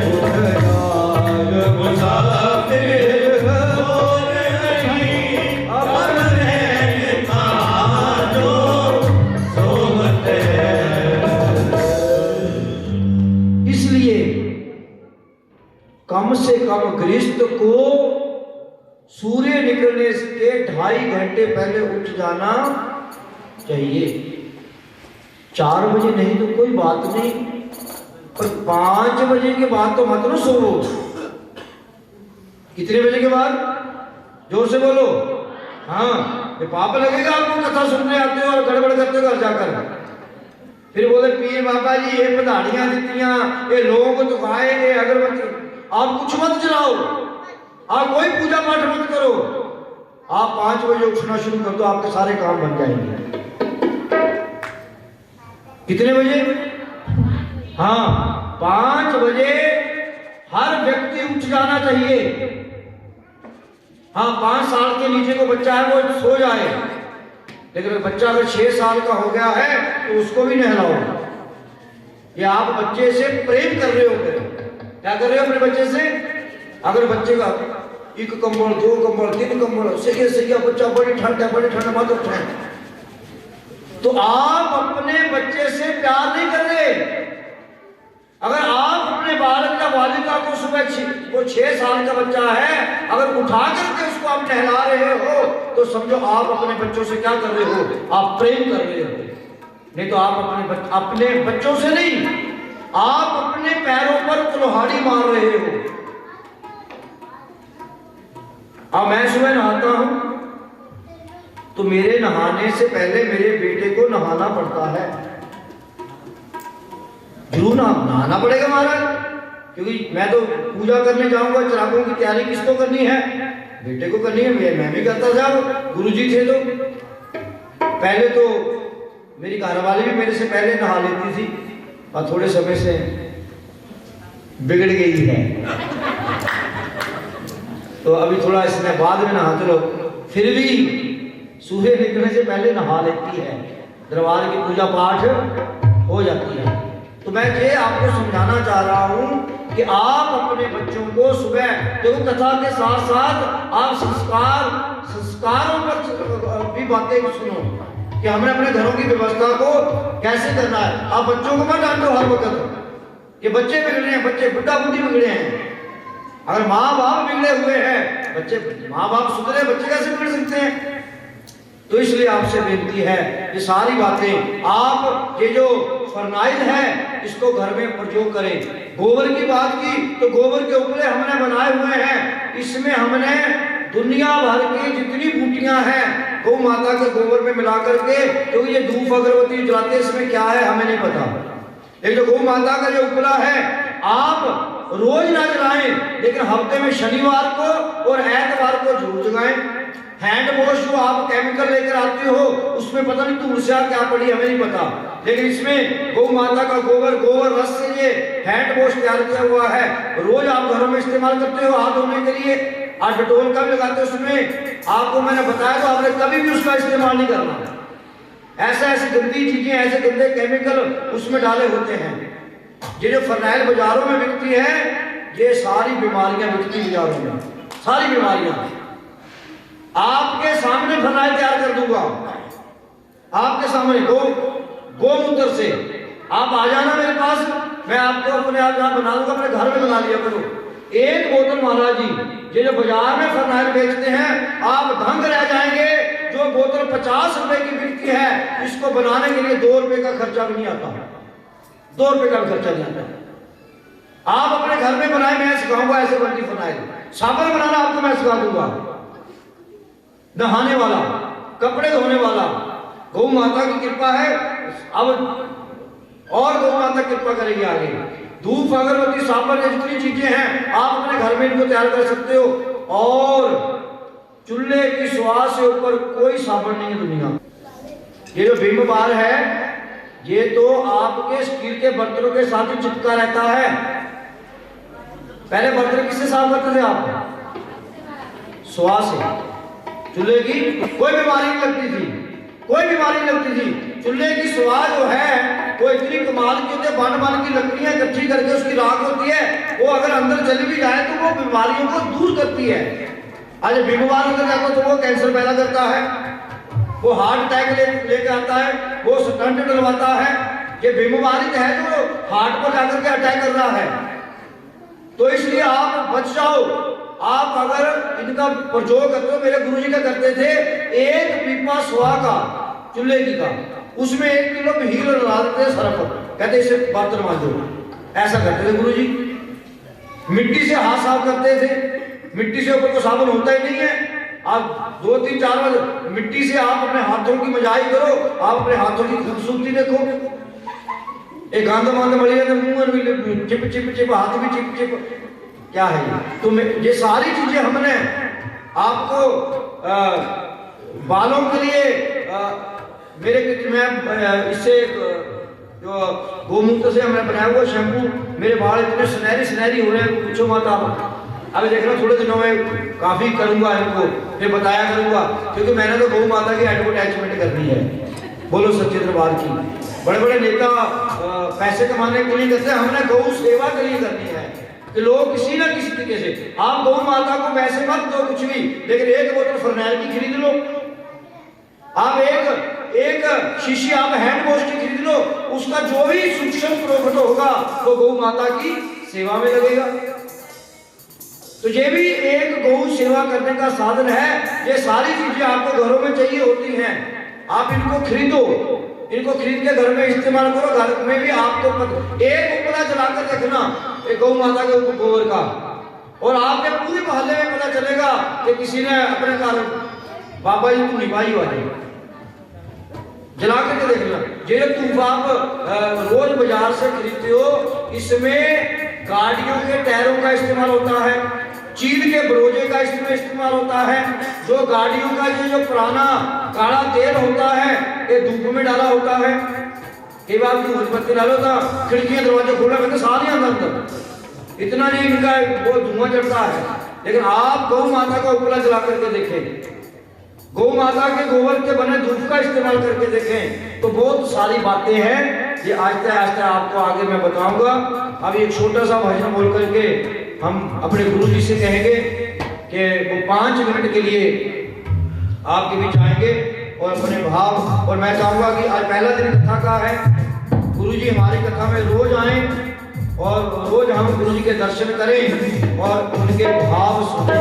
Speaker 3: उठ जाग
Speaker 4: मुसाफिर हो रही, अब रैन कहाँ जो सोवत है।
Speaker 3: इसलिए कम से कम गृहस्थ को सूर्य निकलने के 2.5 घंटे पहले उठ जाना चाहिए। 4 बजे नहीं तो कोई बात नहीं, पर 5 बजे के बाद तो मत ना सोओ। कितने बजे के बाद? जोर से बोलो। हाँ, ये पाप लगेगा आपको कथा सुनने आते हो और गड़बड़ करते हो घर जाकर। फिर बोले पीर बाबा जी ये पधाड़ियां दित्तियां, ये लोग तो खाए, ये अगरबत्ती। आप कुछ मत जलाओ, आप कोई पूजा पाठ मत करो। आप 5 बजे उठना शुरू कर दो, आपके सारे काम बन जाएंगे। कितने बजे? हाँ, 5 बजे हर व्यक्ति उठ जाना चाहिए। हाँ, 5 साल के नीचे को बच्चा है वो सो जाए, लेकिन बच्चा अगर 6 साल का हो गया है तो उसको भी नहलाओ। ये आप बच्चे से प्रेम कर रहे हो। क्या कर रहे हो अपने बच्चे से? अगर बच्चे का 1 कंबल 2 कंबल 3 कंबल सही है, बच्चा बड़ी ठंड है, बड़ी ठंड मत उठे, तो आप अपने बच्चे से प्यार नहीं कर रहे। अगर आप अपने बालक या बालिका को सुबह वो 6 साल का बच्चा है, अगर उठा करके उसको आप नहला रहे हो तो समझो आप अपने बच्चों से क्या कर रहे हो? आप प्रेम कर रहे हो। नहीं तो आप अपने बच्चों से नहीं, आप अपने पैरों पर कुल्हाड़ी मार रहे हो। अब मैं सुबह नहाता हूं तो मेरे नहाने से पहले मेरे बेटे को नहाना पड़ता है। जरूर नहाना पड़ेगा महाराज, क्योंकि मैं तो पूजा करने जाऊंगा, चिरागों की तैयारी किसको करनी है? बेटे को करनी है। मैं भी करता था, गुरुजी थे तो। पहले तो मेरी घरवाली भी मेरे से पहले नहा लेती थी और थोड़े समय से बिगड़ गई है, तो अभी थोड़ा इसमें बाद में नहा, चलो फिर भी सूर्य निकलने से पहले नहा लेती है, दरबार की पूजा पाठ हो जाती है। तो मैं ये आपको समझाना चाह रहा हूं कि आप अपने बच्चों को सुबह, देखो कथा के साथ साथ आप संस्कारों पर भी बातें सुनो कि हमने अपने घरों की व्यवस्था को कैसे करना है। आप बच्चों को मत डांटो हर वक्त कि बच्चे बिगड़े हैं, बच्चे बुढ़ा बुढ़ी बिगड़े हैं। अगर माँ बाप बिगड़े हुए हैं, बच्चे माँ बाप सुधरे, बच्चे कैसे बिगड़ सकते हैं? तो इसलिए आपसे बेनती है, ये सारी बातें आप, ये जो फरनाइल है इसको घर में प्रयोग करें। गोबर की बात की तो गोबर के उपले हमने बनाए हुए हैं, इसमें हमने दुनिया भर की जितनी बूटियां हैं गौ माता के गोबर में मिला करके, क्योंकि ये धूप अगरबत्ती जलाते हैं, इसमें क्या है हमें नहीं पता। लेकिन गौ माता का जो उपला है आप रोज ना जलाएं, लेकिन हफ्ते में शनिवार को और ऐतवार को जरूर जगाएं। हैंड वॉश जो आप केमिकल लेकर आते हो उसमें पता नहीं तुलसिया क्या पड़ी, हमें नहीं पता, लेकिन इसमें गौ माता का गोबर रस से ये हैंड वॉश तैयार किया हुआ है। रोज आप घरों में इस्तेमाल करते हो हाथ धोने के लिए, और डेटोल का भी लगाते हो उसमें। आपको मैंने बताया तो आपने कभी भी उसका इस्तेमाल नहीं करना। ऐसी गंदी चीजें, ऐसे गंदे केमिकल उसमें डाले होते हैं। ये जो फरनाइल बाजारों में बिकती है, ये सारी बीमारियां बिकती बाजारों में, सारी बीमारियां। आपके सामने फरनाइल तैयार कर दूंगा, आपके सामने गोमूत्र से। आप आ जाना मेरे पास, मैं आपको अपने आप यहाँ बना दूंगा, अपने घर में बना लिया करो। 1 बोतल महाराज जी, ये जो बाजार में फरनाइल बेचते हैं, आप दंग रह जाएंगे। जो बोतल 50 रुपए की बिकती है, इसको बनाने के लिए 2 रुपए का खर्चा भी नहीं आता, 2 रुपए का खर्चा नहीं आता। आप अपने घर में बनाए, मैं सिखाऊंगा ऐसे बनती फरनाइल। साबुन बनाना आपको मैं सिखा दूंगा, नहाने वाला, कपड़े धोने वाला। गौ माता की कृपा है, अब और गौ माता कृपा करेगी आगे। धूप अगरबत्ती साबुन जितनी चीजें हैं आप अपने घर में इनको तैयार कर सकते हो। और चूल्हे की स्वाद से ऊपर कोई साबुन नहीं है दुनिया। ये जो विम बार है, ये तो आपके स्टील के बर्तनों के साथ ही चिपका रहता है। पहले बर्तन किससे साफ करते थे आप? स्वाद से। चूल्हे की कोई बीमारी नहीं लगती थी, कोई बीमारी नहीं लगती थी। चूल्हे की स्वाद जो है वो इतनी कमाल की होती है, बन की लकड़ियां इकट्ठी करके उसकी राख होती है, वो अगर अंदर चली भी जाए तो वो बीमारियों को दूर करती है। आज बीमार अंदर जाता तो वो कैंसर पैदा करता है, वो हार्ट अटैक लेके आता है, वो स्टंट डलवाता है। ये बीमारी है जो हार्ट पर जाकर के अटैक कर रहा है। तो इसलिए आप बच जाओ। आप अगर इनका प्रयोग करते हो, मेरे गुरुजी का करते थे, 1 पीपा सुहा का चूल्हे की का, उसमें 1 किलो हील डाल देते थे सरफ, कहते इसे बर्तन मांजो, ऐसा करते थे गुरुजी। मिट्टी से हाथ साफ करते थे, मिट्टी से ऊपर को साबुन होता ही नहीं है। आप 2-3-4 बार मिट्टी से आप अपने हाथों की मजाई करो, आप अपने हाथों की खूबसूरती देखो। एक गांध मांध मड़ी है, मुंह में चिप चिप चिप, हाथ भी चिप चिप, क्या है ये? तो ये सारी चीजें हमने आपको बालों के लिए मैं इससे जो गोमूत्र से हमने बनाया हुआ शैम्पू, मेरे बाल इतने सुनहरी हो रहे हैं, पूछो मत आप। अभी देखना थोड़े दिनों में काफी करूंगा इनको, फिर बताया करूंगा, क्योंकि मैंने तो गौ माता की एडवर्टाइजमेंट करनी है। बोलो सच्चे दरबार की। बड़े बड़े नेता पैसे कमाने के लिए करते हैं, हमने गौ सेवा के लिए करनी है कि लोग किसी ना किसी तरीके से, आप गौ माता को पैसे मत दो कुछ भी, लेकिन 1 बोतल फरनैल की खरीद लो, आप एक शीशी आप हैंड वॉश की खरीद लो, उसका जो भी सूक्ष्म प्रॉफिट होगा वो गौ माता की सेवा में लगेगा। तो ये भी एक गौ सेवा करने का साधन है। ये सारी चीजें आपको घरों में चाहिए होती हैं, आप इनको खरीदो, इनको खरीद के घर में इस्तेमाल करो। घर में भी आपको एक उपला जलाकर देखना एक गौ माता के गोबर का, और आपके पूरे मोहल्ले में पता चलेगा कि किसी ने अपने घर बाबा जी को निभाई वाली जला करके देखना। ये तुम आप रोज बाजार से खरीदते हो, इसमें गाड़ियों के टायरों का इस्तेमाल होता है, चील के बरोजे का इस्तेमाल होता है, जो गाड़ियों का ये जो पुराना काला तेल होता है ये धूप में डाला होता है। कई बार पत्ती डालो था, खिड़कियां दरवाजे खोला करते सारी अंदर, इतना नहीं इनका वो धुआं चढ़ता है। लेकिन आप गौ माता का उपला जला करके देखें, गौ माता के गोबर के बने धूप का इस्तेमाल करके देखें, तो बहुत सारी बातें हैं। ये आहिस्ता आहिस्ता आपको आगे मैं बताऊंगा। अब एक छोटा सा भजन बोल करके हम अपने गुरु जी से कहेंगे कि वो 5 मिनट के लिए आपके बीच आएंगे और अपने भाव, और मैं चाहूंगा कि आज पहला दिन कथा का है, गुरु जी हमारी कथा में रोज आए और रोज हम गुरु जी के दर्शन करें और उनके भाव सुने।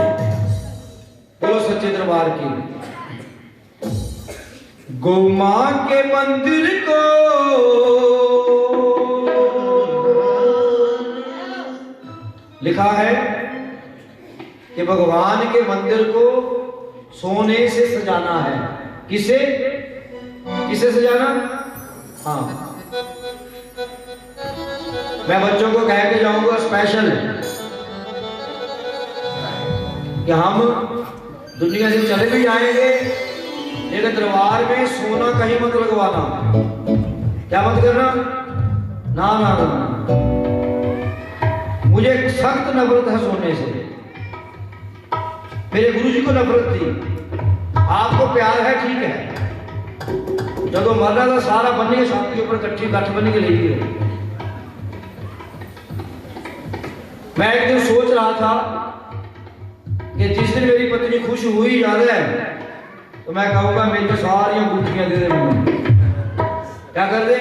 Speaker 3: बोलो सच्चे दरबार की। गौ मां के मंदिर को लिखा है कि भगवान के मंदिर को सोने से सजाना है। किसे किसे सजाना? हाँ, मैं बच्चों को कह के जाऊंगा स्पेशल कि हम दुनिया से चले भी जाएंगे, लेकिन दरबार में सोना कहीं मत लगवाना। क्या मत करना? ना ना ना, मुझे सख्त नफरत है सोने से। मेरे गुरुजी को नफरत थी। आपको प्यार है, ठीक है, जब मरना था सारा बनने के छाती के ऊपर कट्ठी कट बनने के लिए। मैं एक दिन सोच रहा था कि जिस दिन मेरी पत्नी खुश हुई याद है, तो मैं कहूंगा मेरी तो सारी अंगूठियां दे दे मुझे। क्या कर दे?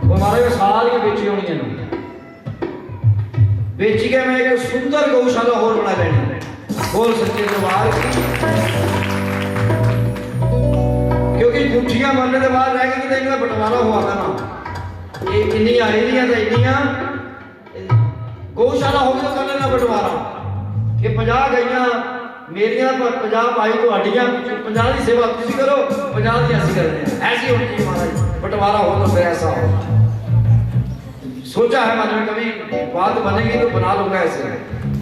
Speaker 3: वो हमारे सारी बेची होनी है, बेची के मैं एक सुंदर गौशाला और बना लेनी। बोल सच्चे दरबार की। क्योंकि गुठियां मरने के बाद रह गई, तो इनका बंटवारा हुआ था ना, ये इन्नियां गौशाला होगी तो कर लेना बंटवारा। ये 50 गईयां मेरियां पर 50 पाई तो हड्डियां, 50 की सेवा तुसी करो, 50 की ऐसी करते हैं। ऐसी होनी चाहिए महाराज, बंटवारा हो तो फिर ऐसा हो। सोचा है मैंने कभी बात बनेगी तो बना लूंगा ऐसे,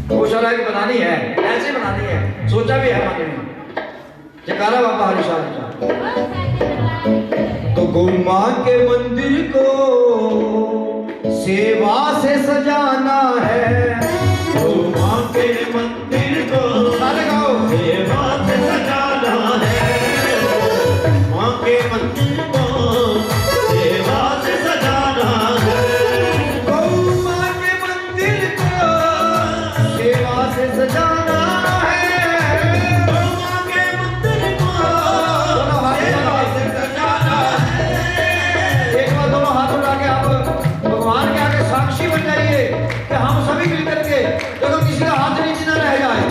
Speaker 3: गौशाला की बनानी है, ऐसे बनानी है, सोचा भी है मैंने। जयकारा बाबा हरिशान का। तो गौ मां के मंदिर को सेवा से सजाना है,
Speaker 4: गौ मां के मंदिर को सेवा से सजाना है, मां के मंदिर को सेवा से सजाना है,
Speaker 3: गौ मां के मंदिर को सेवा से सजाना है,
Speaker 4: गौ मां के मंदिर को सेवा से सजाना है।
Speaker 3: एक बार दोनों हाथ उठा के आप भगवान के आगे साक्षी बन जाइए कि हम सभी मिलकर के, देखो किसी का हाथ नीचे न रह जाए।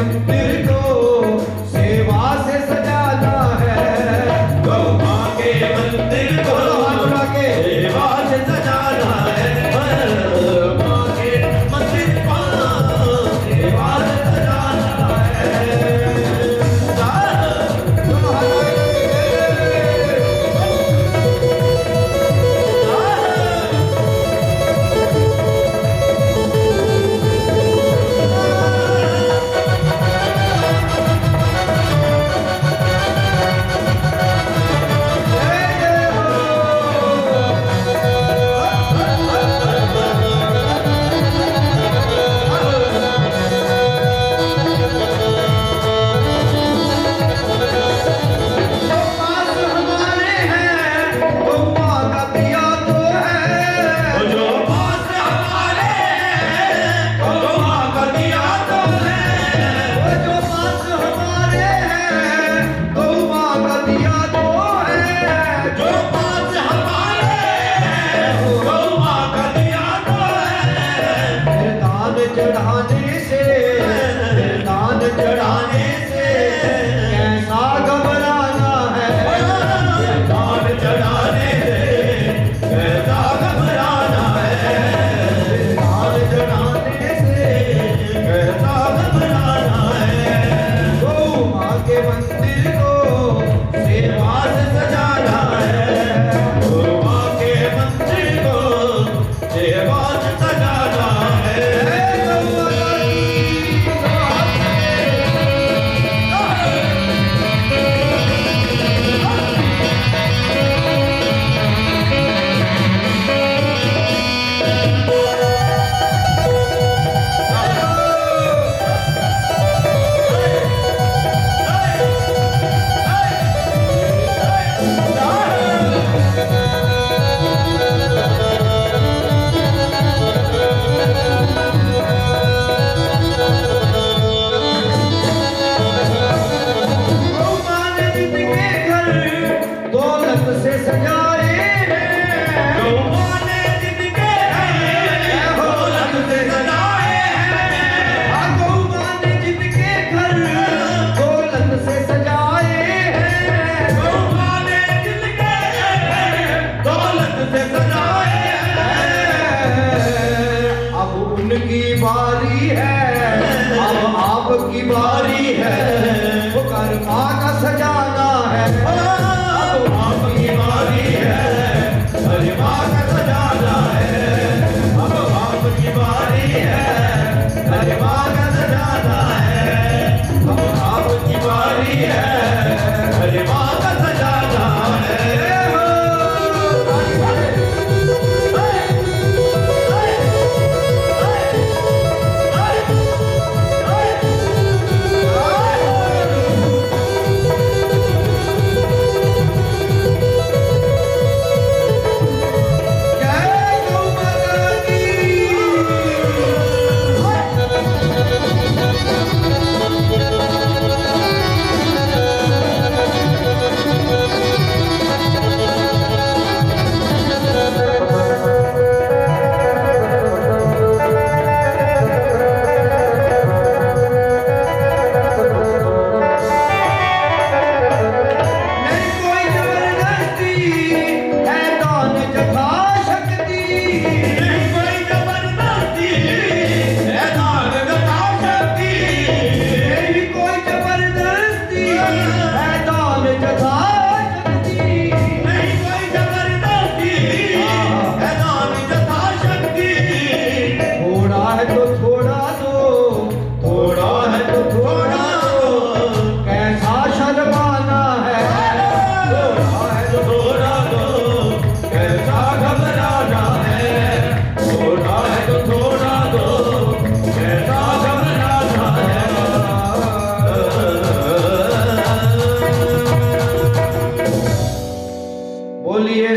Speaker 3: मंदिर को सेवा से सजाना है।
Speaker 4: गौ माँ के मंदिर को सेवा से सजाना है। माँ के मंदिर को सेवा से सजाना है।
Speaker 3: चढ़ाने से कैसा घबराना है।
Speaker 4: दान चढ़ाने से कैसा घबराना है।
Speaker 3: दान चढ़ाने से
Speaker 4: कैसा घबराना है।
Speaker 3: गौ माँ के मंदिर को
Speaker 4: सेवा से सजाना है। गौ माँ के मंदिर को सेवा से सजाना है।
Speaker 3: दौलत से सजाए
Speaker 4: गौ माँ ने जिनके दौलत से सजाए हैं।
Speaker 3: गौ माँ ने जिनके घर दौलत से सजाए हैं।
Speaker 4: गौ माँ ने जिनके दौलत से सजाए हैं।
Speaker 3: अब उनकी बारी है, अब आपकी बारी है, वो घर माँ का सजाना है।
Speaker 4: अब आपकी बारी है, हरि माँ का सजाना है। अब आपकी बारी है, हरि माँ का सजाना है। अब आपकी बारी है, हरि माँ का सजाना है।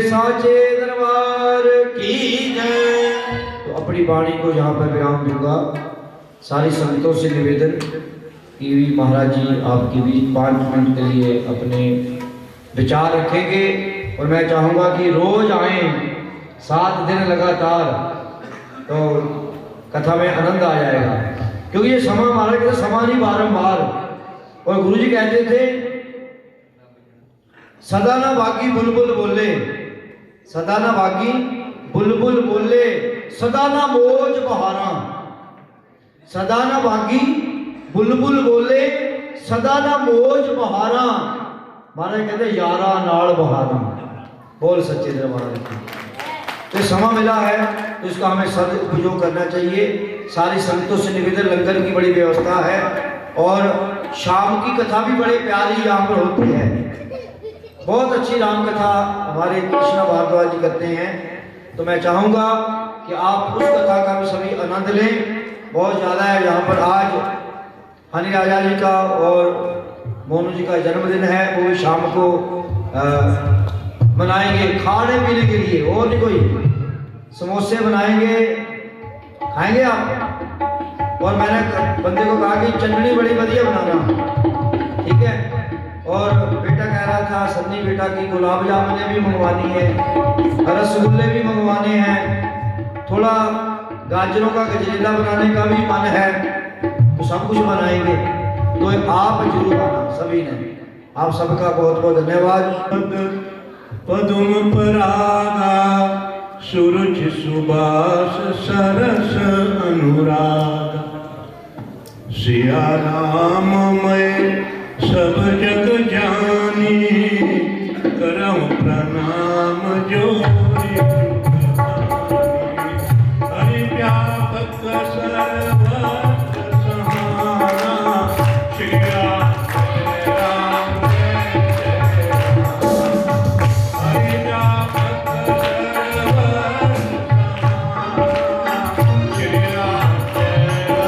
Speaker 3: साचे दरबार की जय। तो अपनी वाणी को यहाँ पर विराम दूंगा। सारी संतों से निवेदन कि महाराज जी आपके बीच 5 मिनट के लिए अपने विचार रखेंगे और मैं चाहूँगा कि रोज आए 7 दिन लगातार, तो कथा में आनंद आ जाएगा। क्योंकि ये समा महाराज कहते समा नहीं बारंबार। और गुरु जी कहते थे सदा ना बागी बुलबुल बोले, सदा ना बागी बुलबुल बोले, सदा ना मौज बहारा, सदा ना बागी बुलबुल बोले, सदा ना मौज बहारा। महाराज कहते यारा नाल बहारा। बोल सच्चे दरबार की। तो समा मिला है तो इसका हमें सदुपयोग करना चाहिए। सारी संतों से निवेदन, लंगर की बड़ी व्यवस्था है और शाम की कथा भी बड़े प्यारी यहाँ पर होती है। बहुत अच्छी राम कथा हमारे कृष्णा भारद्वाज जी करते हैं। तो मैं चाहूँगा कि आप उस कथा का भी सभी आनंद लें। बहुत ज़्यादा है यहाँ पर। आज हनी राजा जी का और मोनू जी का जन्मदिन है, वो भी शाम को बनाएंगे खाने पीने के लिए। और नहीं कोई समोसे बनाएंगे, खाएंगे आप। और मैंने बंदे को कहा कि चटनी बड़ी बढ़िया बनाना, ठीक है। और बेटा कह रहा था सन्नी बेटा की गुलाब जामुन भी मंगवानी है, रसगुल्ले भी मंगवाने हैं, थोड़ा गाजरों का गजरेला बनाने का भी मन है। तो सब कुछ बनाएंगे। तो आप जरूर आना सभी ने। आप सबका बहुत बहुत धन्यवाद।
Speaker 4: पदुम परागा सूरज सुबास सरस अनुराग, सिया राम मैं सब जग जानी, करम प्रणाम जोरी हरि व्यापक सर्वत्र सहारा, श्री राम जय राम जय हरि व्यापक सर्वत्र सहारा, श्री राम जय राम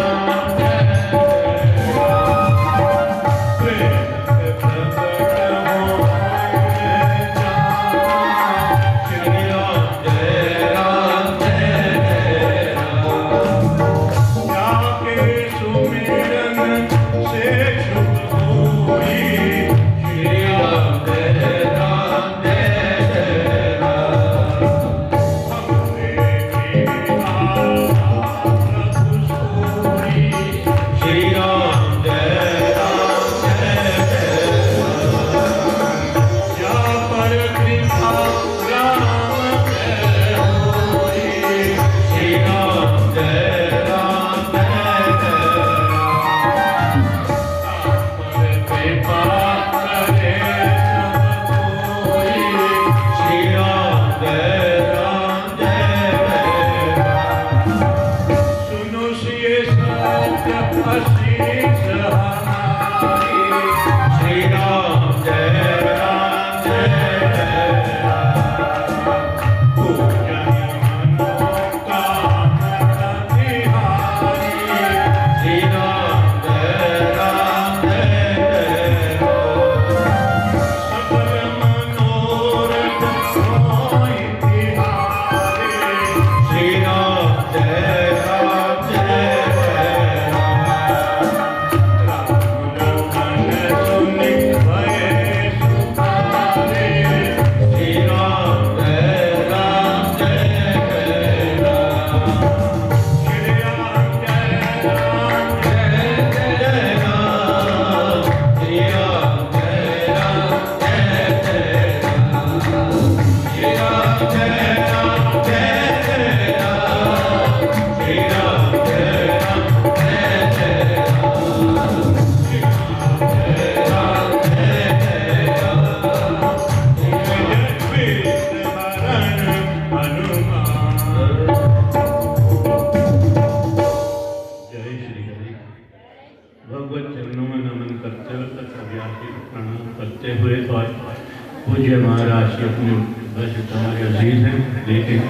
Speaker 4: पूज्य महाराज जी अपने वैसे हमारे अजीज हैं, लेकिन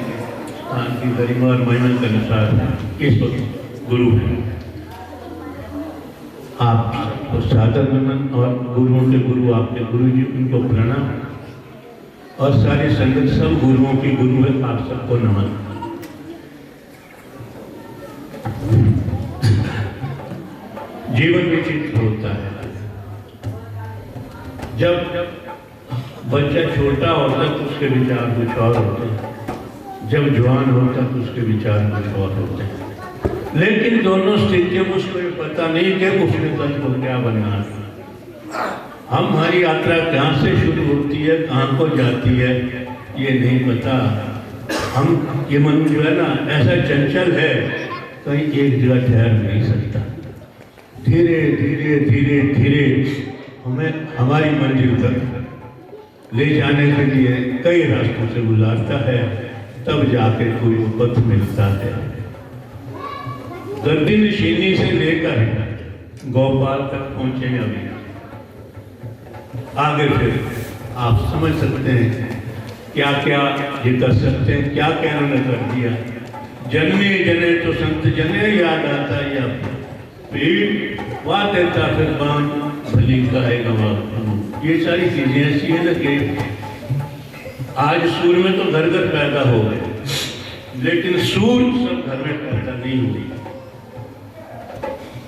Speaker 4: स्थान की गरिमा और महिमा के अनुसार इस वक्त गुरु हैं। आप सबको सादर नमन और गुरुओं के गुरु आपके गुरु जी, उनको प्रणाम और सारी संगत सब गुरुओं की गुरु है, आप सबको नमन। जीवन विचित्र होता है। जब बच्चा छोटा होता तो उसके विचार कुछ और होते हैं, जब जवान होता तो उसके विचार कुछ और होते हैं।
Speaker 5: लेकिन दोनों स्थितियों में उसको ये पता नहीं कि उसने कल को क्या बनना है। हमारी यात्रा कहाँ से शुरू होती है, कहाँ को जाती है, ये नहीं पता। हम ये मन जो है ना ऐसा चंचल है, कहीं एक जगह ठहर नहीं सकता। धीरे धीरे धीरे धीरे हमें हमारी मंजिल तक ले जाने के लिए कई रास्तों से गुजारता है, तब जाके कोई पथ मिलता है। गद्दिनशीनी से लेकर गोपाल तक पहुंचे अभी, आगे फिर आप समझ सकते हैं क्या क्या ये कर सकते हैं, क्या क्या उन्होंने कर दिया। जन्मे जने तो संत जने याद आता या पीठ वाह देता फिर बांध भली का है गवा। ये सारी चीजें ऐसी है ना कि आज सूर में तो घर घर पैदा हो गए, लेकिन सूर सब घर में पैदा नहीं हुई।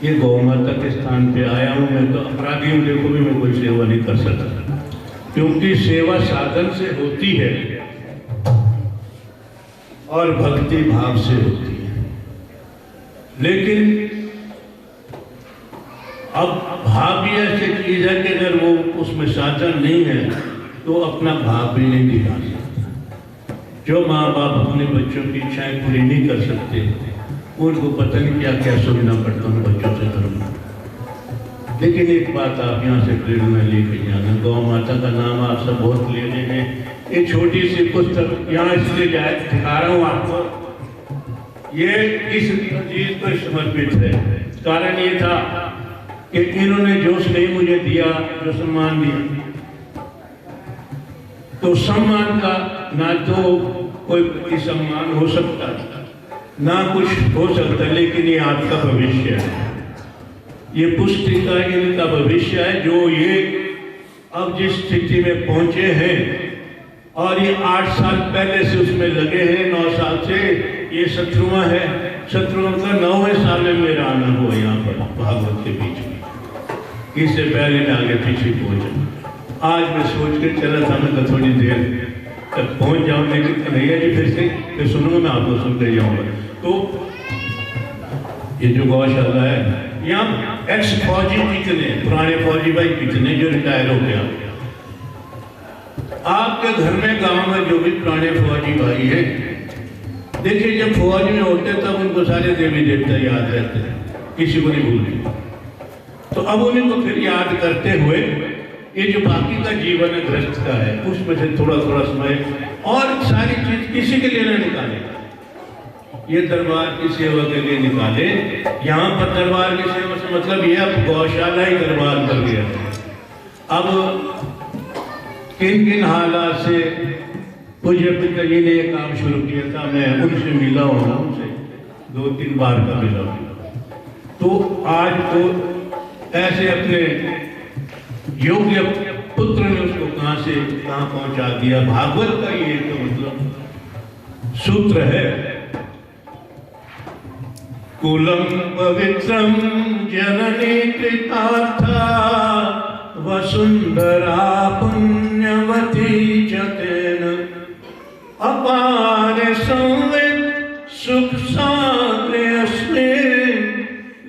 Speaker 5: ये गौ माता के स्थान पे आया हूँ मैं, तो अपराधियों देखो भी मैं कोई सेवा नहीं कर सकता, क्योंकि सेवा साधन से होती है और भक्ति भाव से होती है। लेकिन अब भाव भी ऐसी चीज है कि अगर वो उसमें साधन नहीं है तो अपना भाव भी नहीं दिखा सकता। जो माँ बाप अपने बच्चों की इच्छाएं पूरी नहीं कर सकते, उनको पता नहीं क्या क्या सुनना पड़ता उन बच्चों से करना। लेकिन एक बात आप यहाँ से प्रेरणा लेके जाना, गौ माता का नाम आप सब बहुत ले रहे हैं। ये छोटी सी पुस्तक यहाँ इसलिए दिखा रहा हूँ आपको, ये इस चीज पर समर्पित है। कारण ये था कि इन्होंने जो स्नेह मुझे दिया, जो सम्मान दिया, तो सम्मान का ना तो कोई सम्मान हो सकता ना कुछ हो सकता, लेकिन ये आपका भविष्य है। ये पुस्तिका इनका भविष्य है, जो ये अब जिस स्थिति में पहुंचे हैं और ये 8 साल पहले से उसमें लगे हैं, 9 साल से ये 17वां है, 17वां का 9वें साल में मेरा आना हुआ यहाँ पर भागवत के बीच में। इससे पहले मैं आगे पीछे पहुंचा। आज मैं सोच के चला था मैं थोड़ी देर तक पहुंच जाऊं, लेकिन कन्हैया जी फिर सुनूंगा, मैं आपको सुनते जाऊंगा। तो ये जो गौशाला है, यहाँ एक्स फौजी कितने, पुराने फौजी भाई कितने जो रिटायर हो गया। आपके घर में गांव में जो भी पुराने फौजी भाई है, देखिए जब फौज में होते तब उनको सारे देवी देवता याद रहते हैं, किसी को नहीं भूलते। तो अब उन्हीं को फिर याद करते हुए ये जो बाकी का जीवन है गृहस्थ का है, उसमें से थोड़ा थोड़ा समय और सारी चीज किसी के लिए न निकाले। ये दरबार की सेवा के लिए निकाले। यहाँ पर दरबार की सेवा से मतलब ये अब गौशाला ही दरबार कर गया है। अब किन किन हालात से पूज्य पिताजी ने ये काम शुरू किया था, मैं उनसे मिला हूँ, उनसे 2-3 बार का मिला हूँ। तो आज तो ऐसे अपने योग्य पुत्र ने उसको कहां से कहां पहुंचा दिया। भागवत का ये तो मतलब सूत्र है, कुलम पवित्रम जननी कृतार्था वसुंधरा पुण्यवती चतेन अपार संवित सुख साग्रे अस्मे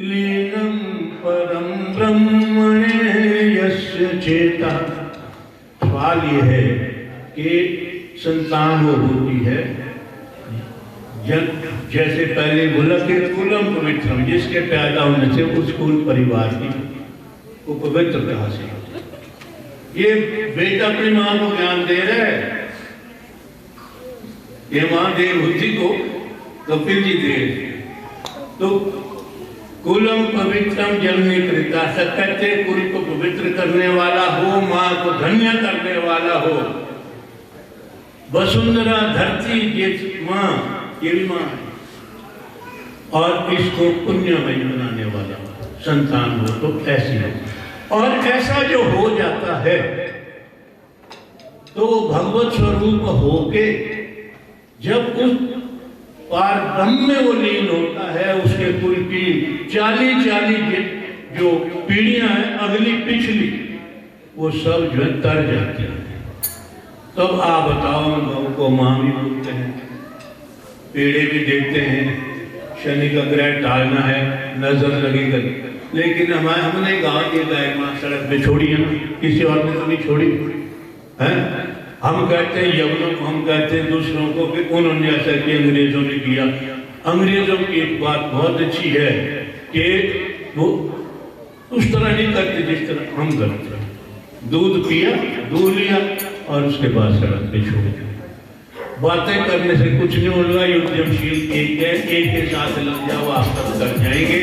Speaker 5: लीनम परम ब्रह्मणे यस्य चेता। सवाल ये है कि संतान वो होती है जैसे पहले बोला कि कुलम पवित्रम, जिसके पैदा होने से उस कुल परिवार की वो पवित्रता से। ये बेटा अपनी मां को ज्ञान दे रहा है, ये मां देवहूति को कपिल जी दे। तो कुलम पवित्रम जननी कृता, कहते कुल को पवित्र करने वाला हो, मां को धन्य करने वाला हो। वसुंधरा धरती ये मां, ये भी मां है, और इसको पुण्यमय बनाने वाला संतान हो तो ऐसी हो। और ऐसा जो हो जाता है तो भगवत स्वरूप होके जब उस पार ब्रह्म में वो लीन होता है, उसके कुल की 40 जो पीढ़ियां हैं अगली पिछली, वो सब जो है तर जाती है। तब आप बताओ, गौ को मां भी बोलते हैं, पेड़े भी देखते हैं, शनि का ग्रह टालना है, नजर लगेगा। लेकिन हमने गाँव की गाय माँ सड़क पे छोड़ी है ना, किसी और ने तो नहीं छोड़ी है। हम कहते हैं यवनों को, हम कहते हैं दूसरों को कि उन्होंने ऐसा किया, अंग्रेजों ने किया। अंग्रेजों की एक बात बहुत अच्छी है कि वो उस तरह नहीं करते जिस तरह हम करते हैं। दूध पिया, दूध लिया और उसके बाद सड़क पे छोड़ दिया। बातें करने से कुछ नहीं होगा। उद्यमशील एक के साथ लग जाओ, आप सब कर जाएंगे।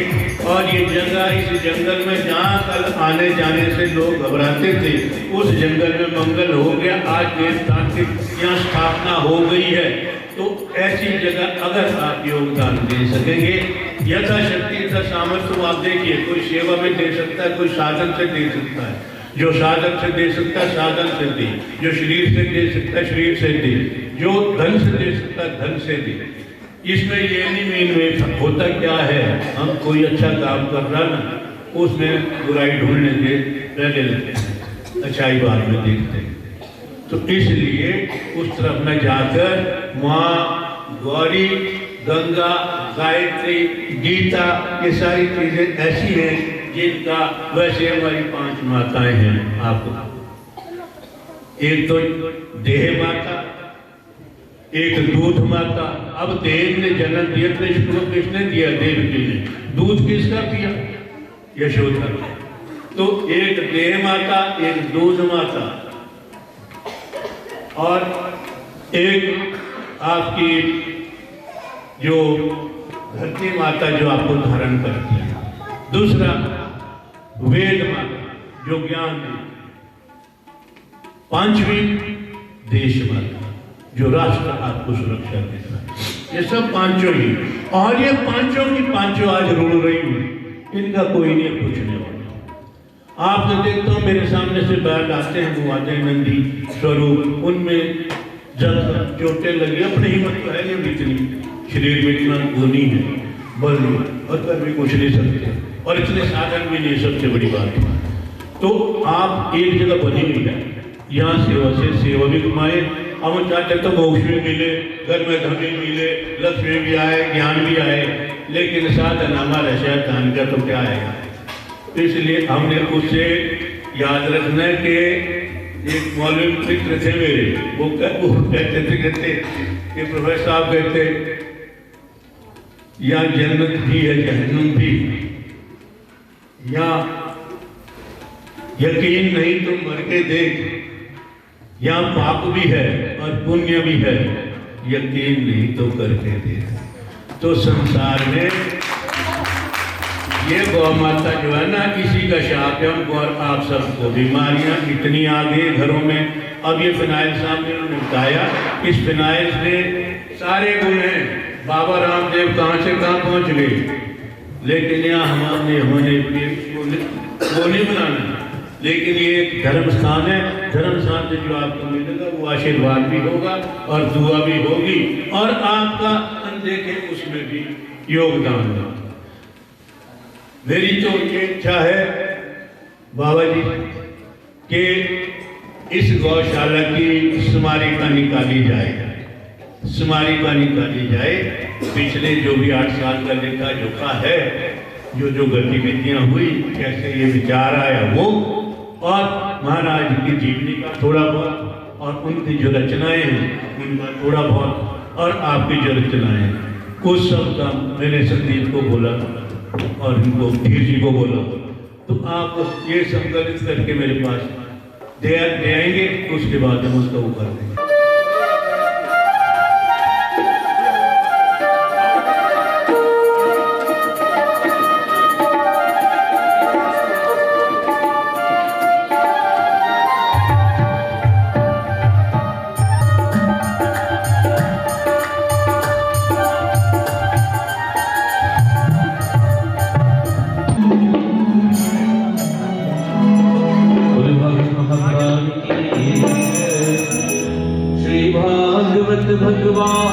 Speaker 5: और ये जगह, इस जंगल में जहाँ कल आने जाने से लोग घबराते थे, उस जंगल में मंगल हो गया। आज देवस्थान की यहाँ स्थापना हो गई है। तो ऐसी जगह अगर आप योगदान दे सकेंगे, यथाशक्ति यथा सामर्थ्य, तो आप देखिए, कोई सेवा में दे सकता है, कोई साधन से दे सकता है। जो साधन से दे सकता है साधन से दे, जो शरीर से दे सकता है शरीर से दे, जो धन से दे सकता है धन से दे। इसमें ये नहीं मेन में होता क्या है, हम कोई अच्छा काम कर रहा ना, उसमें बुराई ढूंढने के पहले लगते हैं, अच्छाई बाद में देखते हैं। तो इसलिए उस तरफ में जाकर माँ गौरी, गंगा, गायत्री, गीता, ये सारी चीजें ऐसी हैं जिनका, वैसे हमारी 5 माताएं हैं आपको। एक तो देह माता, एक दूध माता। अब देव ने जन्म दिया तो इसको किसने दिया? देवकी ने। दूध किसका पिया? यशोदा। तो एक देह माता, एक दूध माता और एक आपकी जो धरती माता जो आपको धारण करती है। दूसरा वेद माता जो ज्ञान दे। पांचवी देश माता जो राष्ट्र आपको सुरक्षा देता है। ये सब पांचों ही, और ये पांचों की पांचों आज रोल रही हुई, इनका कोई नहीं पूछने वाला। आप जो देखते हो मेरे सामने से बैठ आते हैं, वो आते हैं नंदी स्वरूप, उनमें जब चोटें लगी, अपनी हिम्मत तो है नहीं इतनी, शरीर में इतना गुनी है, बल और कर भी कुछ नहीं सकते, और इतने साधन भी नहीं, सबसे बड़ी बात है। तो आप एक जगह बनी हुई है, यहाँ सेवा से सेवा भी कमाए। हम चाहते तो मोक्ष भी मिले, घर में धन भी मिले, लक्ष्मी भी आए, ज्ञान भी आए, लेकिन साधन हमारा शैतान का तो क्या आएगा। तो इसलिए हमने उससे याद रखना है कि एक मौलवी मित्र थे मेरे, वो कहते कि प्रोफेसर साहब कहते यहाँ जन्नत भी है जहन्नुम भी, या यकीन नहीं तो मर के देख, यहाँ पाप भी है और पुण्य भी है, यकीन नहीं तो करके देख। तो संसार में ये गौ माता जो है ना, इसी का शाप है हमको और आप सबको। बीमारियां इतनी आ गई घरों में। अब ये फिनाइल साहब ने उन्होंने बताया, इस फिनाइल में सारे गुण हैं। बाबा रामदेव कहाँ से कहाँ पहुँच गए, लेकिन यहाँ हमारे वो नहीं बनाना। लेकिन ये एक धर्म स्थान है, धर्म स्थान से जो आपको मिलेगा वो आशीर्वाद भी होगा और दुआ भी होगी, और आपका अनदेखे उसमें भी योगदान होगा। मेरी तो ये इच्छा है बाबा जी कि इस गौशाला की स्मारिका निकाली जाए, स्मारिका निकाली जाए। पिछले जो भी 8 साल का लेखा जोखा है, जो गतिविधियां हुई, कैसे ये विचार आया वो, और महाराज की जीवनी का थोड़ा बहुत, और उनकी जो रचनाएं हैं उनका थोड़ा बहुत, और आपकी जो रचनाएं हैं उस सब का मैंने संदीप को बोला और इनको धीर जी को बोला। तो आप ये संकलित करके मेरे पास दे आएंगे, उसके बाद हम उसका वो कर देंगे।
Speaker 6: भगवान